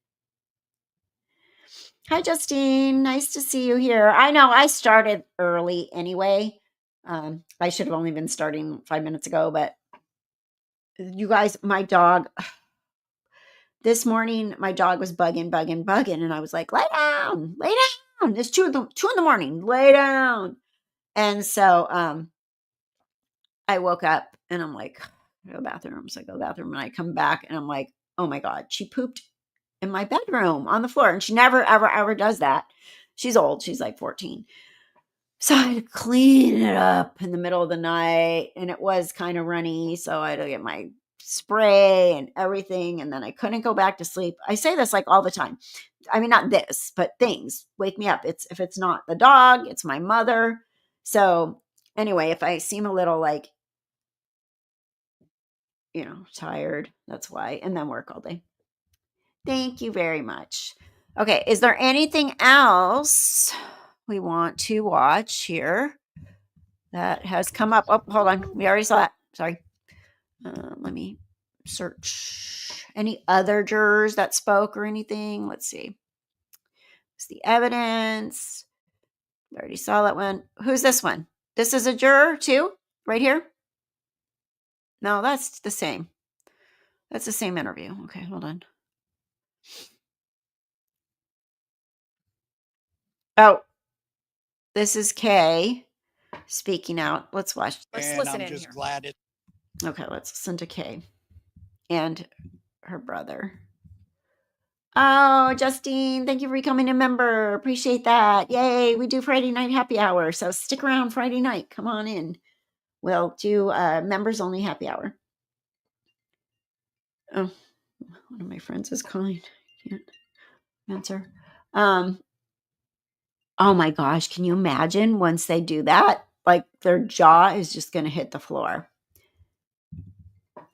Hi, Justine. Nice to see you here. I know I started early anyway. I should have only been starting 5 minutes ago, but you guys, my dog, this morning, my dog was bugging. And I was like, lay down. It's 2 in the morning, lay down. And so, I woke up and I'm like, go to the bathroom. So I go to the bathroom and I come back and I'm like, oh my God, she pooped in my bedroom on the floor. And she never, ever does that. She's old. She's like 14. So I had to clean it up in the middle of the night and it was kind of runny. So I had to get my spray and everything. And then I couldn't go back to sleep. I say this like all the time. I mean, not this, but things wake me up. If it's not the dog, it's my mother. So anyway, if I seem a little like, tired, that's why. And then work all day. Thank you very much. Okay, is there anything else we want to watch here that has come up? Oh, hold on. We already saw that. Sorry. Let me search any other jurors that spoke or anything. Let's see. It's the evidence. We already saw that one. Who's this one? This is a juror too, right here? No, that's the same. That's the same interview. Okay, hold on. Oh, this is Kay speaking out. Let's watch. Let's listen in here. Glad it. Okay, let's listen to Kay and her brother. Oh, Justine, thank you for becoming a member. Appreciate that. Yay, we do Friday night happy hour. So stick around Friday night. Come on in. We'll do members only happy hour. Oh, one of my friends is calling. Can't answer. Oh my gosh, can you imagine once they do that? Like their jaw is just going to hit the floor.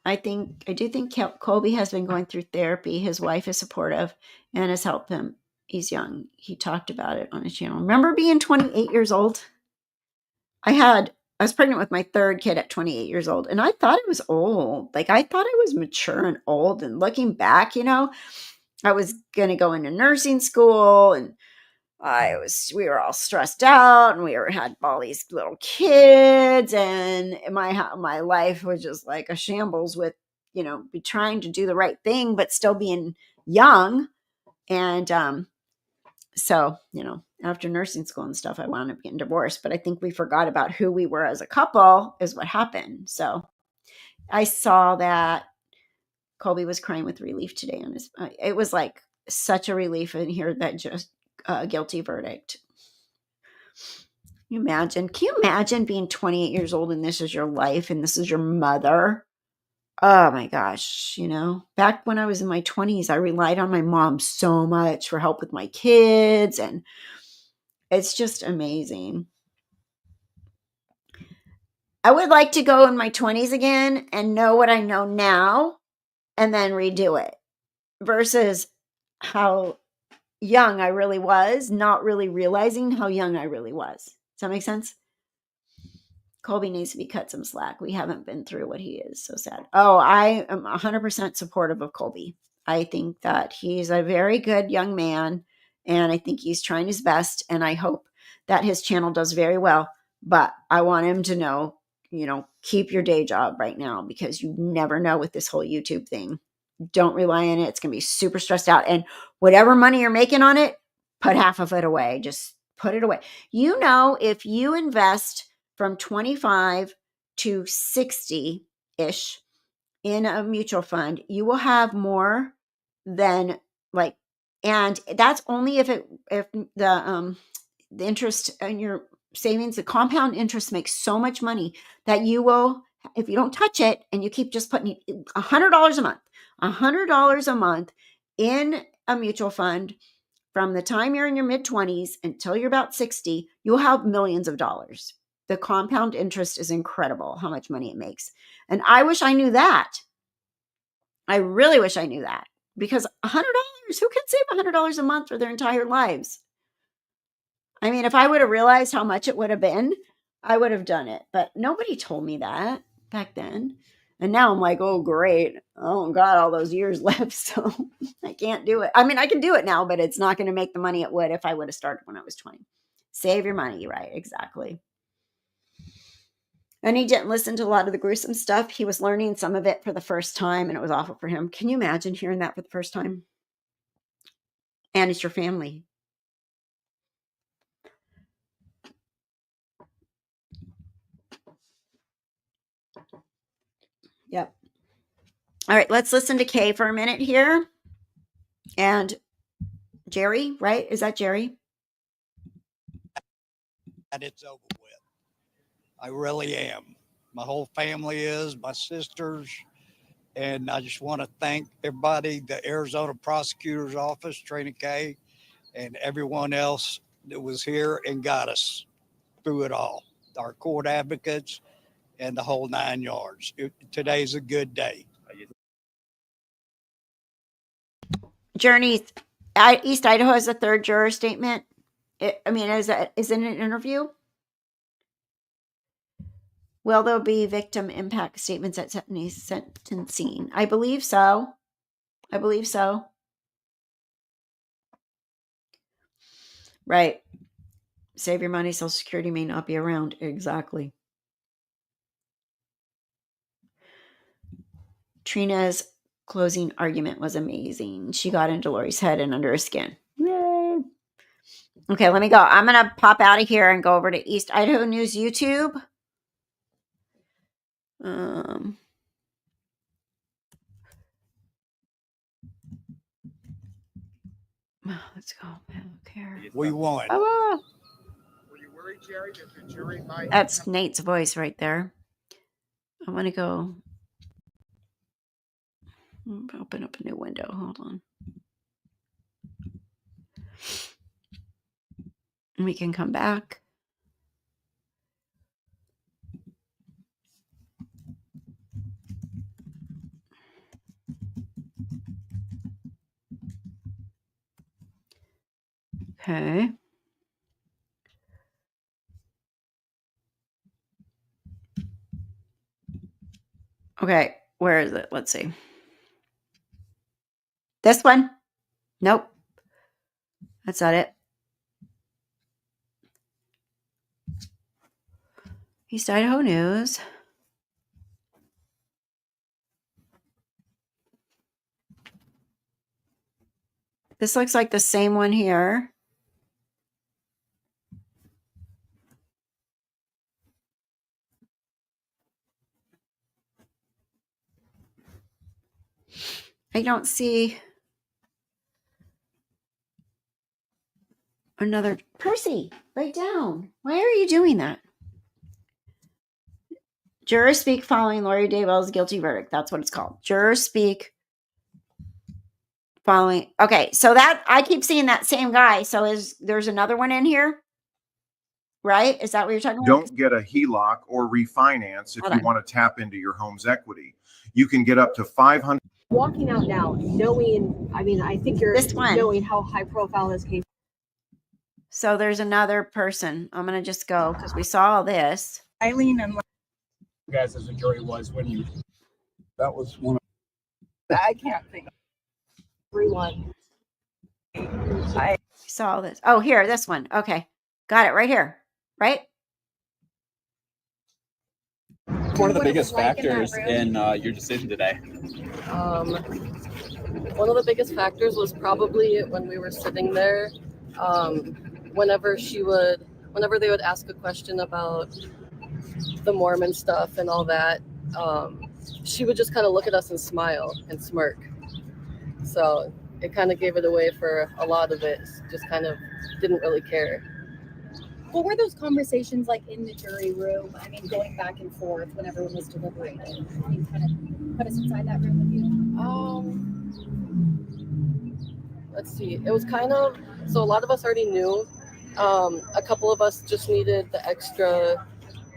I do think Colby has been going through therapy. His wife is supportive and has helped him. He's young. He talked about it on his channel. Remember being 28 years old? I was pregnant with my third kid at 28 years old, and I thought it was old. Like I thought I was mature and old. And looking back, I was going to go into nursing school, and we were all stressed out, and had all these little kids, and my life was just like a shambles with, be trying to do the right thing, but still being young. And, so, after nursing school and stuff, I wound up getting divorced, but I think we forgot about who we were as a couple is what happened. So I saw that Colby was crying with relief today on his, it was like such a relief in here that just, guilty verdict. Can you imagine being 28 years old and this is your life and this is your mother? Oh my gosh. Back when I was in my 20s, I relied on my mom so much for help with my kids, and it's just amazing. I would like to go in my 20s again and know what I know now and then redo it versus how young I really was, not really realizing how young I really was. Does that make sense? Colby needs to be cut some slack. We haven't been through what he is. So sad. Oh, I am 100% supportive of Colby. I think that he's a very good young man, and I think he's trying his best, and I hope that his channel does very well. But I want him to know, keep your day job right now, because you never know with this whole YouTube thing. Don't rely on it. It's going to be super stressed out. And whatever money you're making on it, put half of it away. Just put it away. If you invest from 25 to 60-ish in a mutual fund, you will have more than and that's only if the interest in your savings, the compound interest makes so much money that you will, if you don't touch it and you keep just putting $100 a month in a mutual fund, from the time you're in your mid-20s until you're about 60, you'll have millions of dollars. The compound interest is incredible how much money it makes. And I wish I knew that. I really wish I knew that, because $100, who can save $100 a month for their entire lives? I mean, if I would have realized how much it would have been, I would have done it. But nobody told me that back then. And now I'm like, oh, great. Oh, God, all those years left. So I can't do it. I mean, I can do it now, but it's not going to make the money it would if I would have started when I was 20. Save your money, right? Exactly. And he didn't listen to a lot of the gruesome stuff. He was learning some of it for the first time, and it was awful for him. Can you imagine hearing that for the first time? And it's your family. Yep. All right, let's listen to Kay for a minute here. And Jerry, right? Is that Jerry? And it's over with. I really am. My whole family is, my sisters. And I just want to thank everybody, the Arizona Prosecutor's Office, Trina Kay, and everyone else that was here and got us through it all. Our court advocates and the whole 9 yards. Today's a good day. Journey, East Idaho has a third juror statement. Is it an interview? Will there be victim impact statements at sentencing? I believe so. Right. Save your money. Social Security may not be around. Exactly. Trina's closing argument was amazing. She got into Lori's head and under her skin. Yay. Okay, let me go. I'm going to pop out of here and go over to East Idaho News YouTube. Let's go. I don't care. We won. Oh, Were you worried, Jerry, that the jury might? that's Nate's voice right there. I want to go open up a new window. Hold on. And we can come back. Okay. Okay, where is it? Let's see. This one? Nope. That's not it. East Idaho News. This looks like the same one here. I don't see another. Percy, write down. Why are you doing that? Jurors speak following Lori Daybell's guilty verdict. That's what it's called. Jurors speak following. Okay, so that I keep seeing that same guy. So there's another one in here, right? Is that what you're talking about? Don't get a HELOC or refinance if you want to tap into your home's equity. You can get up to $500. Walking out now, knowing, I think you're This one. knowing how high profile this case. So there's another person. I'm going to just go because we saw all this. Eileen and You guys as a jury was when you. that was one. I can't think. Everyone. We saw all this. Oh, here, this one. Okay. Got it right here. Right? One of the biggest factors in your decision today? One of the biggest factors was probably when we were sitting there, whenever they would ask a question about the Mormon stuff and all that, she would just kind of look at us and smile and smirk. So it kind of gave it away for a lot of it. Just kind of didn't really care. What were those conversations like in the jury room? Going back and forth when everyone was deliberating. Can you kind of put us inside that room with you? Let's see. It was kind of, so a lot of us already knew. A couple of us just needed the extra,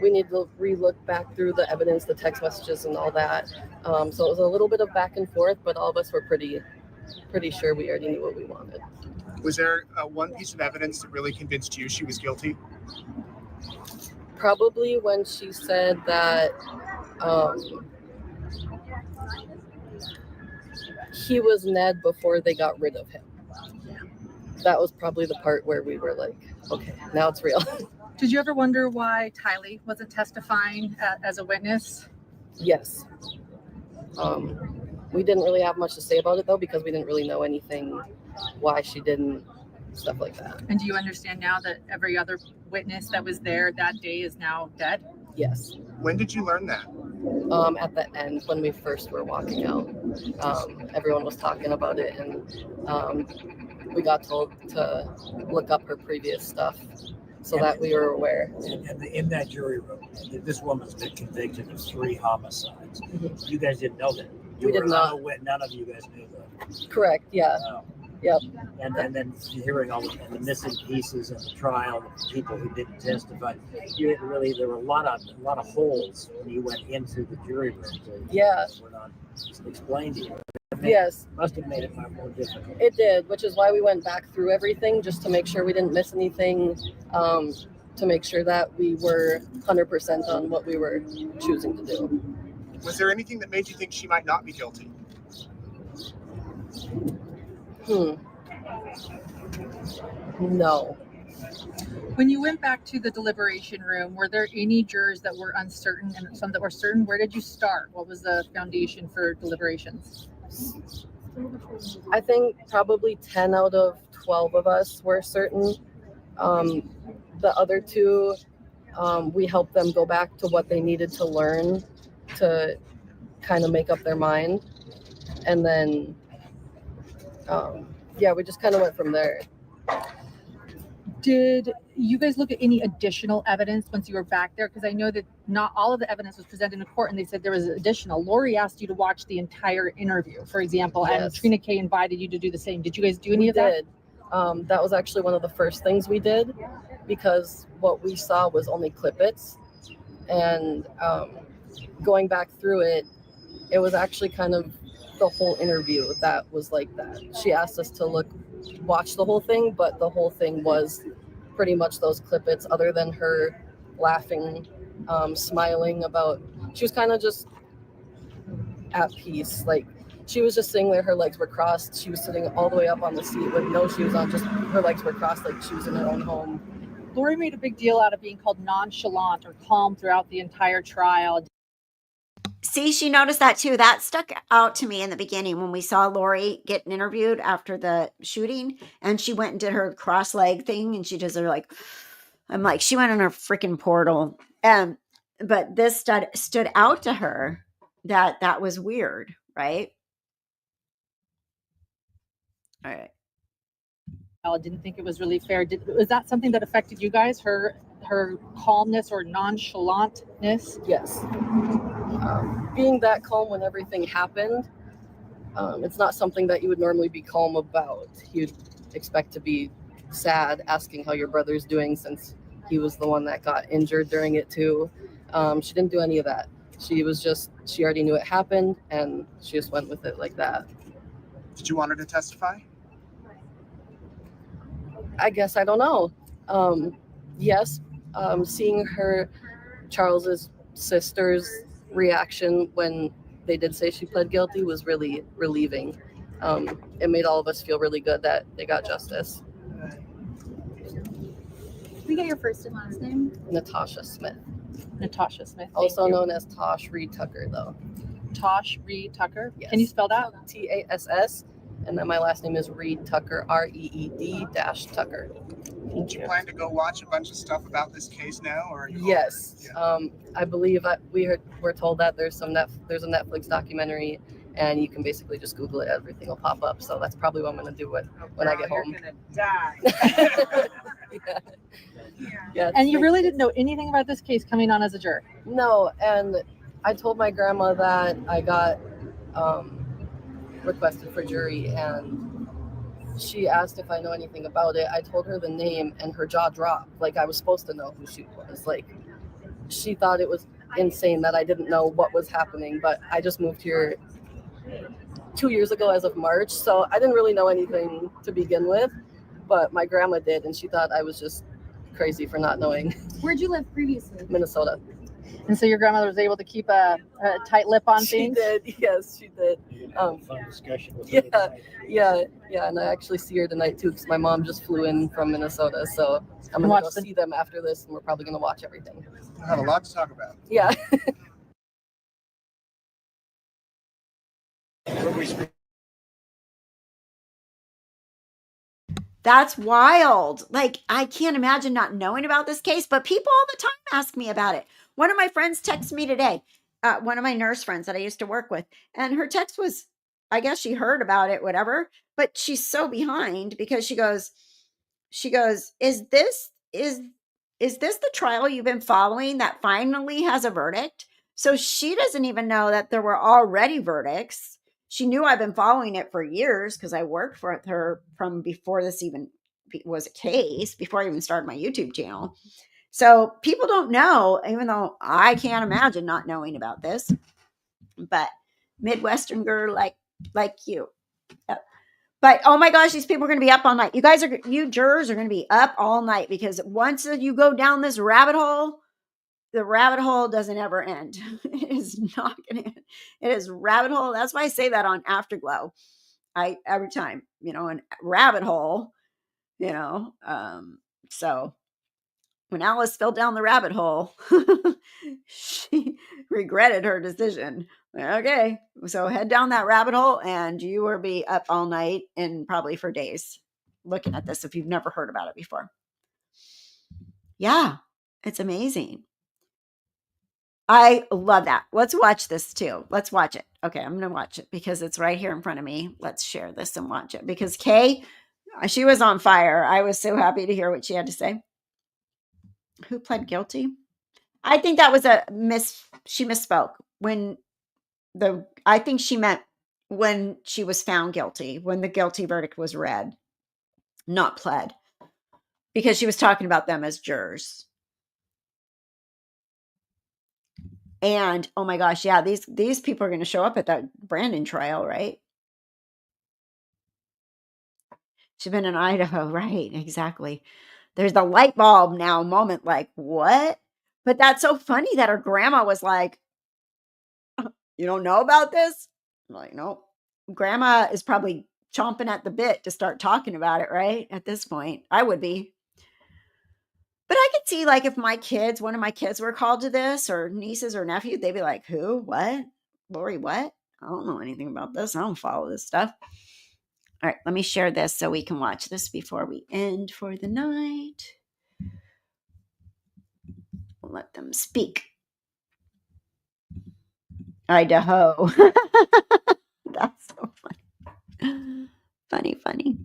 we need to re-look back through the evidence, the text messages and all that. So it was a little bit of back and forth, but all of us were pretty sure we already knew what we wanted. Was there one piece of evidence that really convinced you she was guilty? Probably when she said that he was Ned before they got rid of him. That was probably the part where we were like, okay, now it's real. Did you ever wonder why Tylee wasn't testifying as a witness? Yes. We didn't really have much to say about it though, because we didn't really know anything, why she didn't, stuff like that. And do you understand now that every other witness that was there that day is now dead? Yes. When did you learn that? At the end, when we first were walking out, everyone was talking about it, and we got told to look up her previous stuff so that we were aware. And in that jury room, this woman's been convicted of 3 homicides. Mm-hmm. You guys didn't know that. We did not. None of you guys knew that. Correct. Yeah. Yep. And then hearing all the missing pieces in the trial, the people who didn't testify, you didn't really. There were a lot of holes when you went into the jury room. Yeah. Were not explained to you. Yes. Must have made it far more difficult. It did, which is why we went back through everything just to make sure we didn't miss anything, to make sure that we were 100% on what we were choosing to do. Was there anything that made you think she might not be guilty? No. When you went back to the deliberation room, were there any jurors that were uncertain and some that were certain? Where did you start? What was the foundation for deliberations? I think probably 10 out of 12 of us were certain. The other two, we helped them go back to what they needed to learn to kind of make up their mind. And then, we just kind of went from there. Did you guys look at any additional evidence once you were back there? Because I know that not all of the evidence was presented in court, and they said there was additional. Lori asked you to watch the entire interview, for example, and Yes. Trina Kay invited you to do the same. Did you guys do any of that? That was actually one of the first things we did, because what we saw was only clippets. And going back through it, it was actually kind of the whole interview that was like that. She asked us to watch the whole thing, but the whole thing was pretty much those clippets, other than her laughing, smiling she was kind of just at peace. Like, she was just sitting there, her legs were crossed. She was sitting all the way up on the seat with no shoes on, just her legs were crossed like she was in her own home. Lori made a big deal out of being called nonchalant or calm throughout the entire trial. See, she noticed that too. That stuck out to me in the beginning when we saw Lori getting interviewed after the shooting, and she went and did her cross leg thing, and she does her I'm like, she went in her freaking portal. But this stood out to her that was weird, right? All right. I didn't think it was really fair. Was that something that affected you guys? Her calmness or nonchalantness? Yes. Being that calm when everything happened, it's not something that you would normally be calm about. You'd expect to be sad, asking how your brother's doing, since he was the one that got injured during it too. She didn't do any of that. She already knew it happened, and she just went with it like that. Did you want her to testify? I guess, I don't know. Yes, seeing Charles's sister's reaction when they did say she pled guilty was really relieving. It made all of us feel really good that they got justice. Can we get your first and last name? Natasha Smith. Natasha Smith. Also known as Tosh Reed Tucker, though. Tosh Reed Tucker? Yes. Can you spell that? TASS. And then my last name is Reed Tucker, REED-Tucker. Do you plan to go watch a bunch of stuff about this case now, or are you? Yes. I believe we're told that there's a Netflix documentary, and you can basically just Google it. Everything will pop up. So that's probably what I'm going to do when I get home. You're gonna die. Yeah, And you really didn't know anything about this case coming on as a juror? No, and I told my grandma that I got requested for jury, and she asked if I know anything about it. I told her the name, and her jaw dropped. Like, I was supposed to know who she was. Like, she thought it was insane that I didn't know what was happening, but I just moved here 2 years ago as of March, so I didn't really know anything to begin with, but my grandma did, and she thought I was just crazy for not knowing. Where'd you live previously? Minnesota. And so your grandmother was able to keep a tight lip on She things? did, yes, she did. Fun discussion with her Yeah, and I actually see her tonight too, because my mom just flew in from Minnesota, so I'm gonna go see them after this, and we're probably gonna watch everything. We'll have a lot to talk about. Yeah. That's wild. Like, I can't imagine not knowing about this case, but people all the time ask me about it. One of my friends texted me today, one of my nurse friends that I used to work with, and her text was, I guess she heard about it, whatever, but she's so behind because she goes, is this the trial you've been following that finally has a verdict? So she doesn't even know that there were already verdicts. She knew I've been following it for years because I worked for her from before this even was a case, before I even started my YouTube channel. So people don't know, even though I can't imagine not knowing about this. But Midwestern girl like like you. Yep. But oh my gosh, these people are going to be up all night. You jurors are going to be up all night because once you go down this rabbit hole, the rabbit hole doesn't ever end. It is not going to end. It is rabbit hole. That's why I say that on Afterglow. Every time, an rabbit hole, so when Alice fell down the rabbit hole, she regretted her decision. Okay, so head down that rabbit hole and you will be up all night and probably for days looking at this if you've never heard about it before. Yeah, it's amazing. I love that. Let's watch this too. Let's watch it. Okay, I'm going to watch it because it's right here in front of me. Let's share this and watch it because Kay, she was on fire. I was so happy to hear what she had to say. Who pled guilty? I think that was she misspoke I think she meant when she was found guilty, when the guilty verdict was read, not pled, because she was talking about them as jurors. And oh my gosh, yeah, these people are going to show up at that Brandon trial, right? She's been in Idaho, right? Exactly. There's the light bulb now moment, like, what? But that's so funny that her grandma was like, you don't know about this? I'm like, nope. Grandma is probably chomping at the bit to start talking about it, right? At this point, I would be. But I could see, like, if one of my kids were called to this, or nieces or nephews, they'd be like, who? What? Lori, what? I don't know anything about this. I don't follow this stuff. All right, let me share this so we can watch this before we end for the night. We'll let them speak. Idaho. That's so funny. Funny.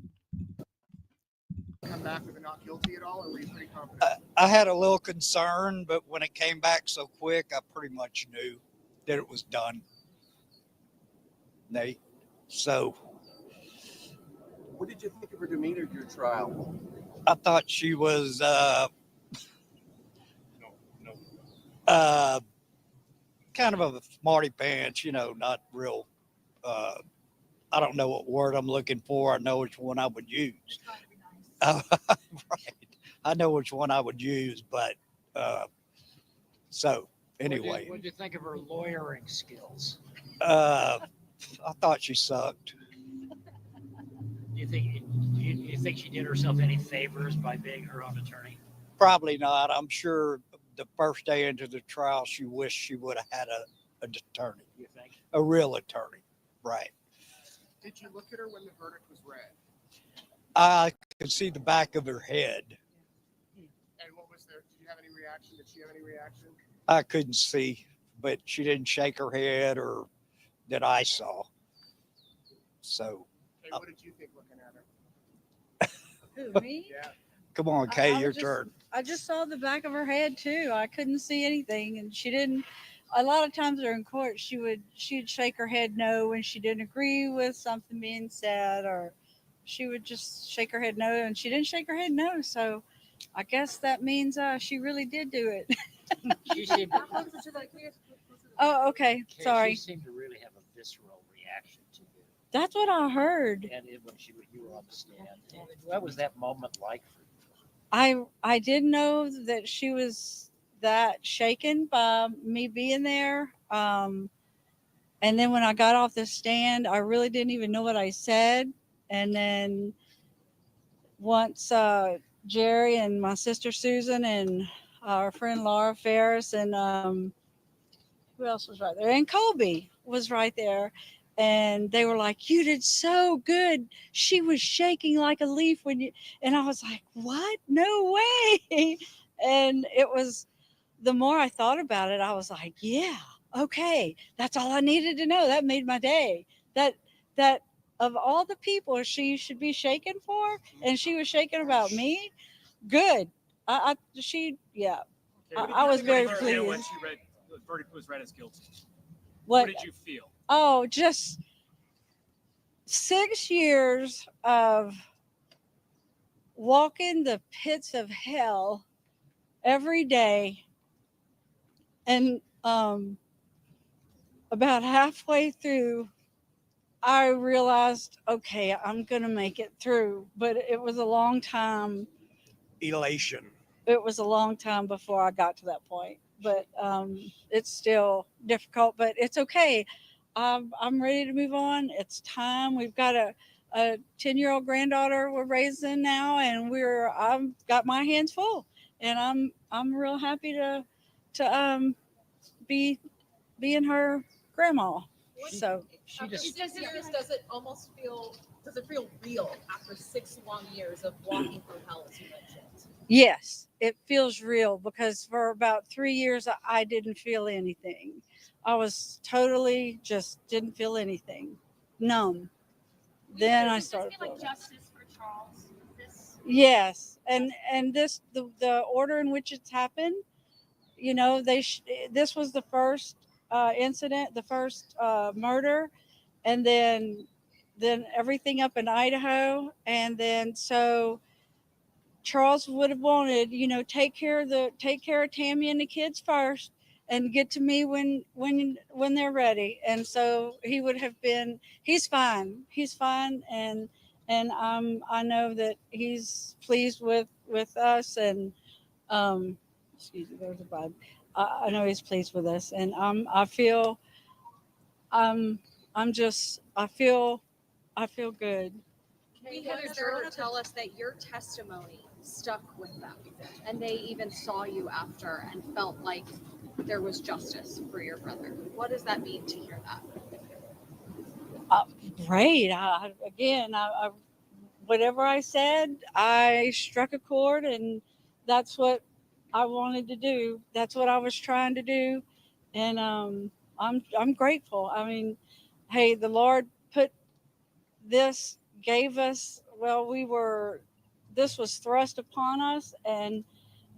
Come back with a not guilty at all, or were you pretty confident? I had a little concern, but when it came back so quick, I pretty much knew that it was done. Nate. So. What did you think of her demeanor at your trial? I thought she was kind of a smarty pants, not real. I don't know what word I'm looking for. I know which one I would use. Right. I know which one I would use, but so anyway. What did you think of her lawyering skills? I thought she sucked. Do you think she did herself any favors by being her own attorney? Probably not. I'm sure the first day into the trial, she wished she would have had an attorney. You think? A real attorney, right? Did you look at her when the verdict was read? I could see the back of her head. And what was there? Did you have any reaction? Did she have any reaction? I couldn't see, but she didn't shake her head or that I saw. So. Hey, what did you think looking at her? Who, me? Yeah. Come on, Kay, your turn. I just saw the back of her head too. I couldn't see anything, and she didn't. A lot of times during court, she'd shake her head no when she didn't agree with something being said, or she would just shake her head no, and she didn't shake her head no. So I guess that means she really did do it. She seemed to, Oh, okay. Sorry. She seemed to really have a visceral reaction to you. That's what I heard. And when you were on the stand, what was that moment like for you? I didn't know that she was that shaken by me being there. And then when I got off the stand, I really didn't even know what I said. And then once Jerry and my sister Susan and our friend Laura Ferris and who else was right there? And Colby was right there. And they were like, you did so good. She was shaking like a leaf when you, and I was like, what? No way. And it was, the more I thought about it, I was like, yeah, okay. That's all I needed to know. That made my day. That of all the people she should be shaken for, and she was shaking about me. Good. I was very pleased. When the verdict was read as guilty. What did you feel? Oh, just 6 years of walking the pits of hell every day. And about halfway through I realized, okay, I'm going to make it through. But it was a long time. Elation. It was a long time before I got to that point. But it's still difficult, but it's okay. I'm ready to move on. It's time. We've got a 10-year-old granddaughter we're raising now, and I've got my hands full, and I'm real happy to be being her grandma. So She just does it almost feel real after 6 long years of walking through hell, as you mentioned? yes, it feels real because for about 3 years I didn't feel anything. I was totally just didn't feel anything, numb. Then I started feeling justice for Charles. yes, and the order in which it's happened, you know, this was the first incident, the first murder, and then everything up in Idaho, and then so Charles would have wanted, you know, take care of Tammy and the kids first, and get to me when they're ready. And so he would have been. He's fine, and I know that he's pleased with us, and excuse me, there's a bug. I know he's pleased with us, and I feel um I feel good. We had a juror tell us that your testimony stuck with them, and they even saw you after and felt like there was justice for your brother. What does that mean to hear that? Great. Whatever I said, I struck a chord, and that's what I wanted to do. That's what I was trying to do, and I'm grateful. I mean, hey, the Lord put this, gave us. Well, this was thrust upon us, and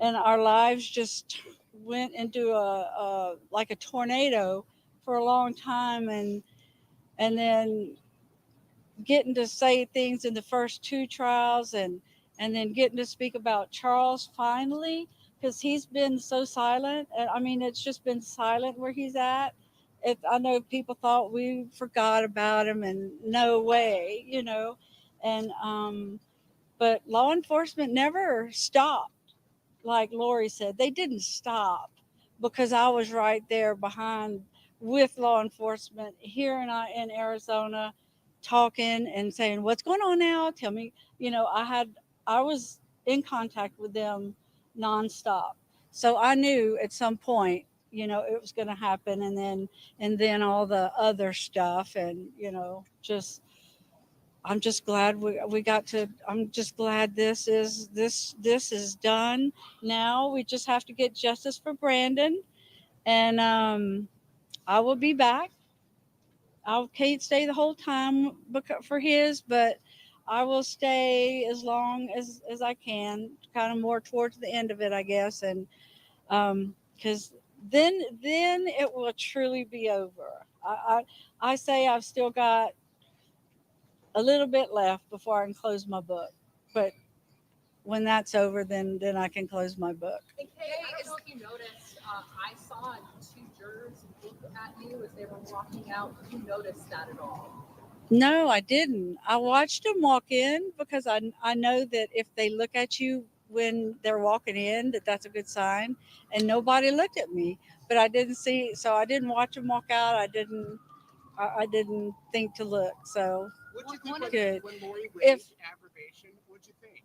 our lives just went into a like a tornado for a long time, and then getting to say things in the first 2 trials, and then getting to speak about Charles finally, because he's been so silent. And I mean, it's just been silent where he's at. I know people thought we forgot about him, and no way, you know. And but law enforcement never stopped. Like Lori said, they didn't stop because I was right there behind with law enforcement here in Arizona, talking and saying, "What's going on now? Tell me." You know, I was in contact with them nonstop, so I knew at some point, you know, it was going to happen, and then all the other stuff, and you know, just I'm just glad we got to. I'm just glad this is done. Now we just have to get justice for Brandon, and I will be back. I can't stay the whole time for his, but I will stay as long as I can. Kind of more towards the end of it, I guess, and because then it will truly be over. I say I've still got a little bit left before I can close my book. But when that's over, then I can close my book. And Kay, I don't know if you noticed, I saw 2 jurors look at you as they were walking out. Did you notice that at all? No, I didn't. I watched them walk in because I know that if they look at you when they're walking in, that's a good sign. And nobody looked at me, but I didn't see. So I didn't watch them walk out. I didn't think to look. So What'd you think good. when Lori If raised aggravation? What'd you think?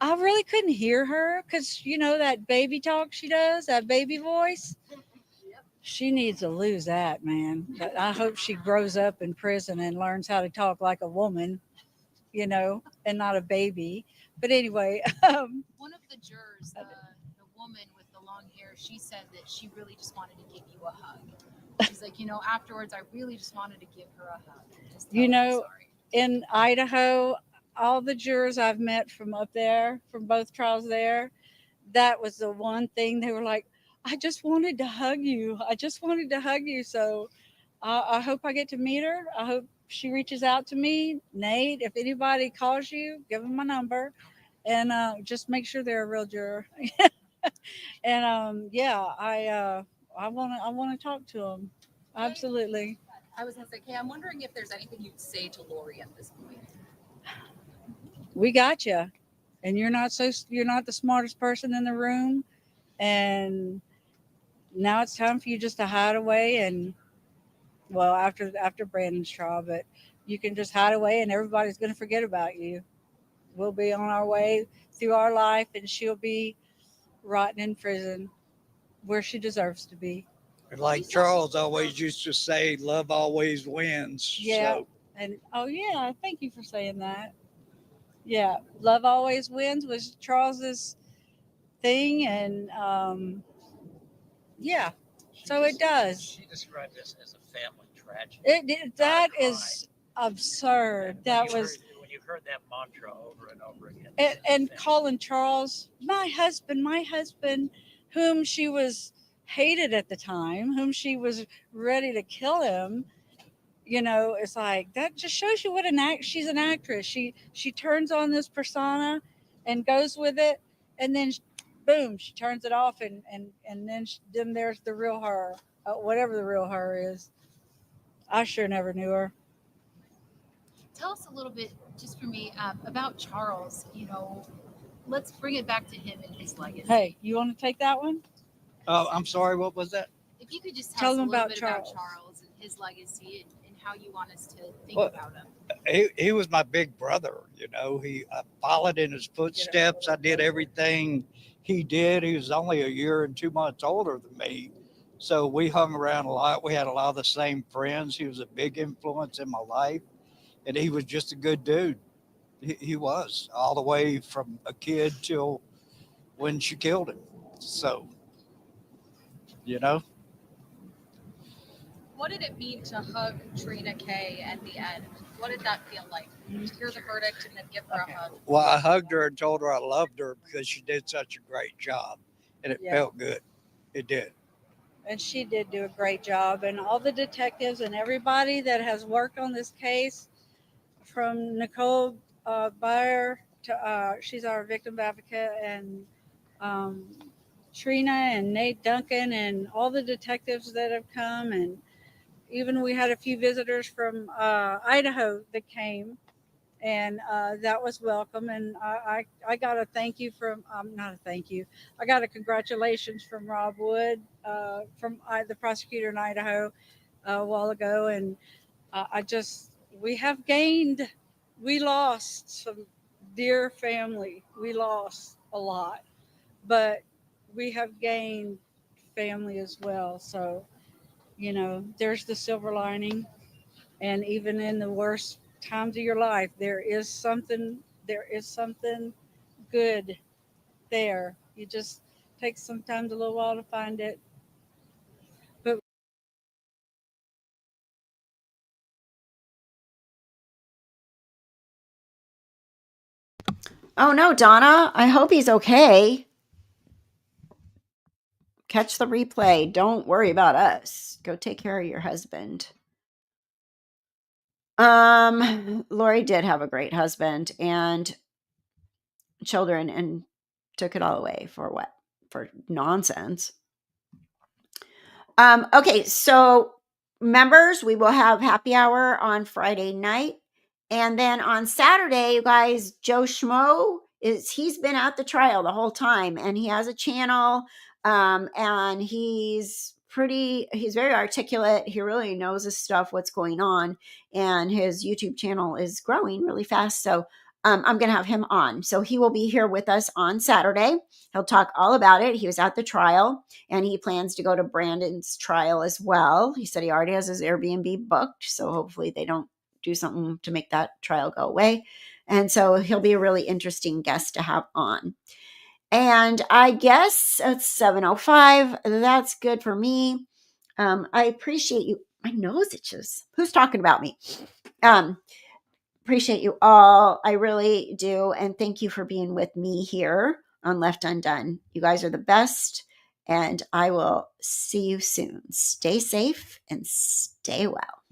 I really couldn't hear her because you know that baby talk she does, that baby voice. She needs to lose that, man. But I hope she grows up in prison and learns how to talk like a woman, you know, and not a baby. But anyway, One of the jurors, the woman with the long hair, she said that she really just wanted to give you a hug. She's like, you know, afterwards, I really just wanted to give her a hug. Just tell you her I'm know, sorry. in Idaho, all the jurors I've met from up there, from both trials there, that was the one thing they were like, I just wanted to hug you. I just wanted to hug you. So I hope I get to meet her. I hope she reaches out to me. Nate, if anybody calls you, give them my number, and just make sure they're a real juror. And yeah, I want to talk to them. Absolutely. I was going to say, Kay, I'm wondering if there's anything you'd say to Lori at this point. We got you, and you're not the smartest person in the room, and now it's time for you just to hide away. And well, after Brandon's trial, but you can just hide away, and everybody's going to forget about you. We'll be on our way through our life, and she'll be rotting in prison where she deserves to be. And like Charles always used to say, love always wins. Yeah. So. And oh yeah, thank you for saying that. Yeah, love always wins was Charles's thing, and yeah, so it does. She described this as a family tragedy. That is absurd. That was when you heard that mantra over and over again. And calling Charles my husband, whom she was hated at the time, whom she was ready to kill him. You know, it's like that just shows you what she's an actress. She turns on this persona and goes with it, and then boom, she turns it off, and then there's the real her, whatever the real her is. I sure never knew her. Tell us a little bit, just for me, about Charles. You know, let's bring it back to him and his legacy. Hey, you want to take that one? I'm sorry, what was that? If you could just tell us a them little about bit Charles. about Charles and his legacy and how you want us to think about him. He was my big brother. You know, I followed in his footsteps. I did everything he did. He was only a year and 2 months older than me. So we hung around a lot. We had a lot of the same friends. He was a big influence in my life. And he was just a good dude. He was, all the way from a kid till when she killed him. So, you know. What did it mean to hug Trina Kay at the end? What did that feel like? To hear the verdict and then give her a hug? Well, I hugged her and told her I loved her because she did such a great job. And it felt good. It did. And she did do a great job. And all the detectives and everybody that has worked on this case, from Nicole Bayer to she's our victim advocate, and Trina and Nate Duncan and all the detectives that have come, and even we had a few visitors from Idaho that came, and that was welcome. And I got a thank you from not a thank you. I got a congratulations from Rob Wood, from the prosecutor in Idaho a while ago, and we lost some dear family. We lost a lot, but we have gained family as well. So, you know, there's the silver lining. And even in the worst times of your life, there is something good there. You just take sometimes a little while to find it. But Oh no, Donna, I hope he's okay. Catch the replay. Don't worry about us. Go take care of your husband. Lori did have a great husband and children, and took it all away for what? For nonsense. Okay, so members, we will have happy hour on Friday night. And then on Saturday, you guys, Joe Schmo he's been at the trial the whole time, and he has a channel, and he's very articulate. He really knows his stuff, what's going on, and his YouTube channel is growing really fast. So I'm going to have him on. So he will be here with us on Saturday. He'll talk all about it. He was at the trial, and he plans to go to Brandon's trial as well. He said he already has his Airbnb booked, so hopefully they don't do something to make that trial go away. And so he'll be a really interesting guest to have on. And I guess it's 7:05. That's good for me. I appreciate you. My nose itches. Who's talking about me? Appreciate you all. I really do. And thank you for being with me here on Left Undone. You guys are the best. And I will see you soon. Stay safe and stay well.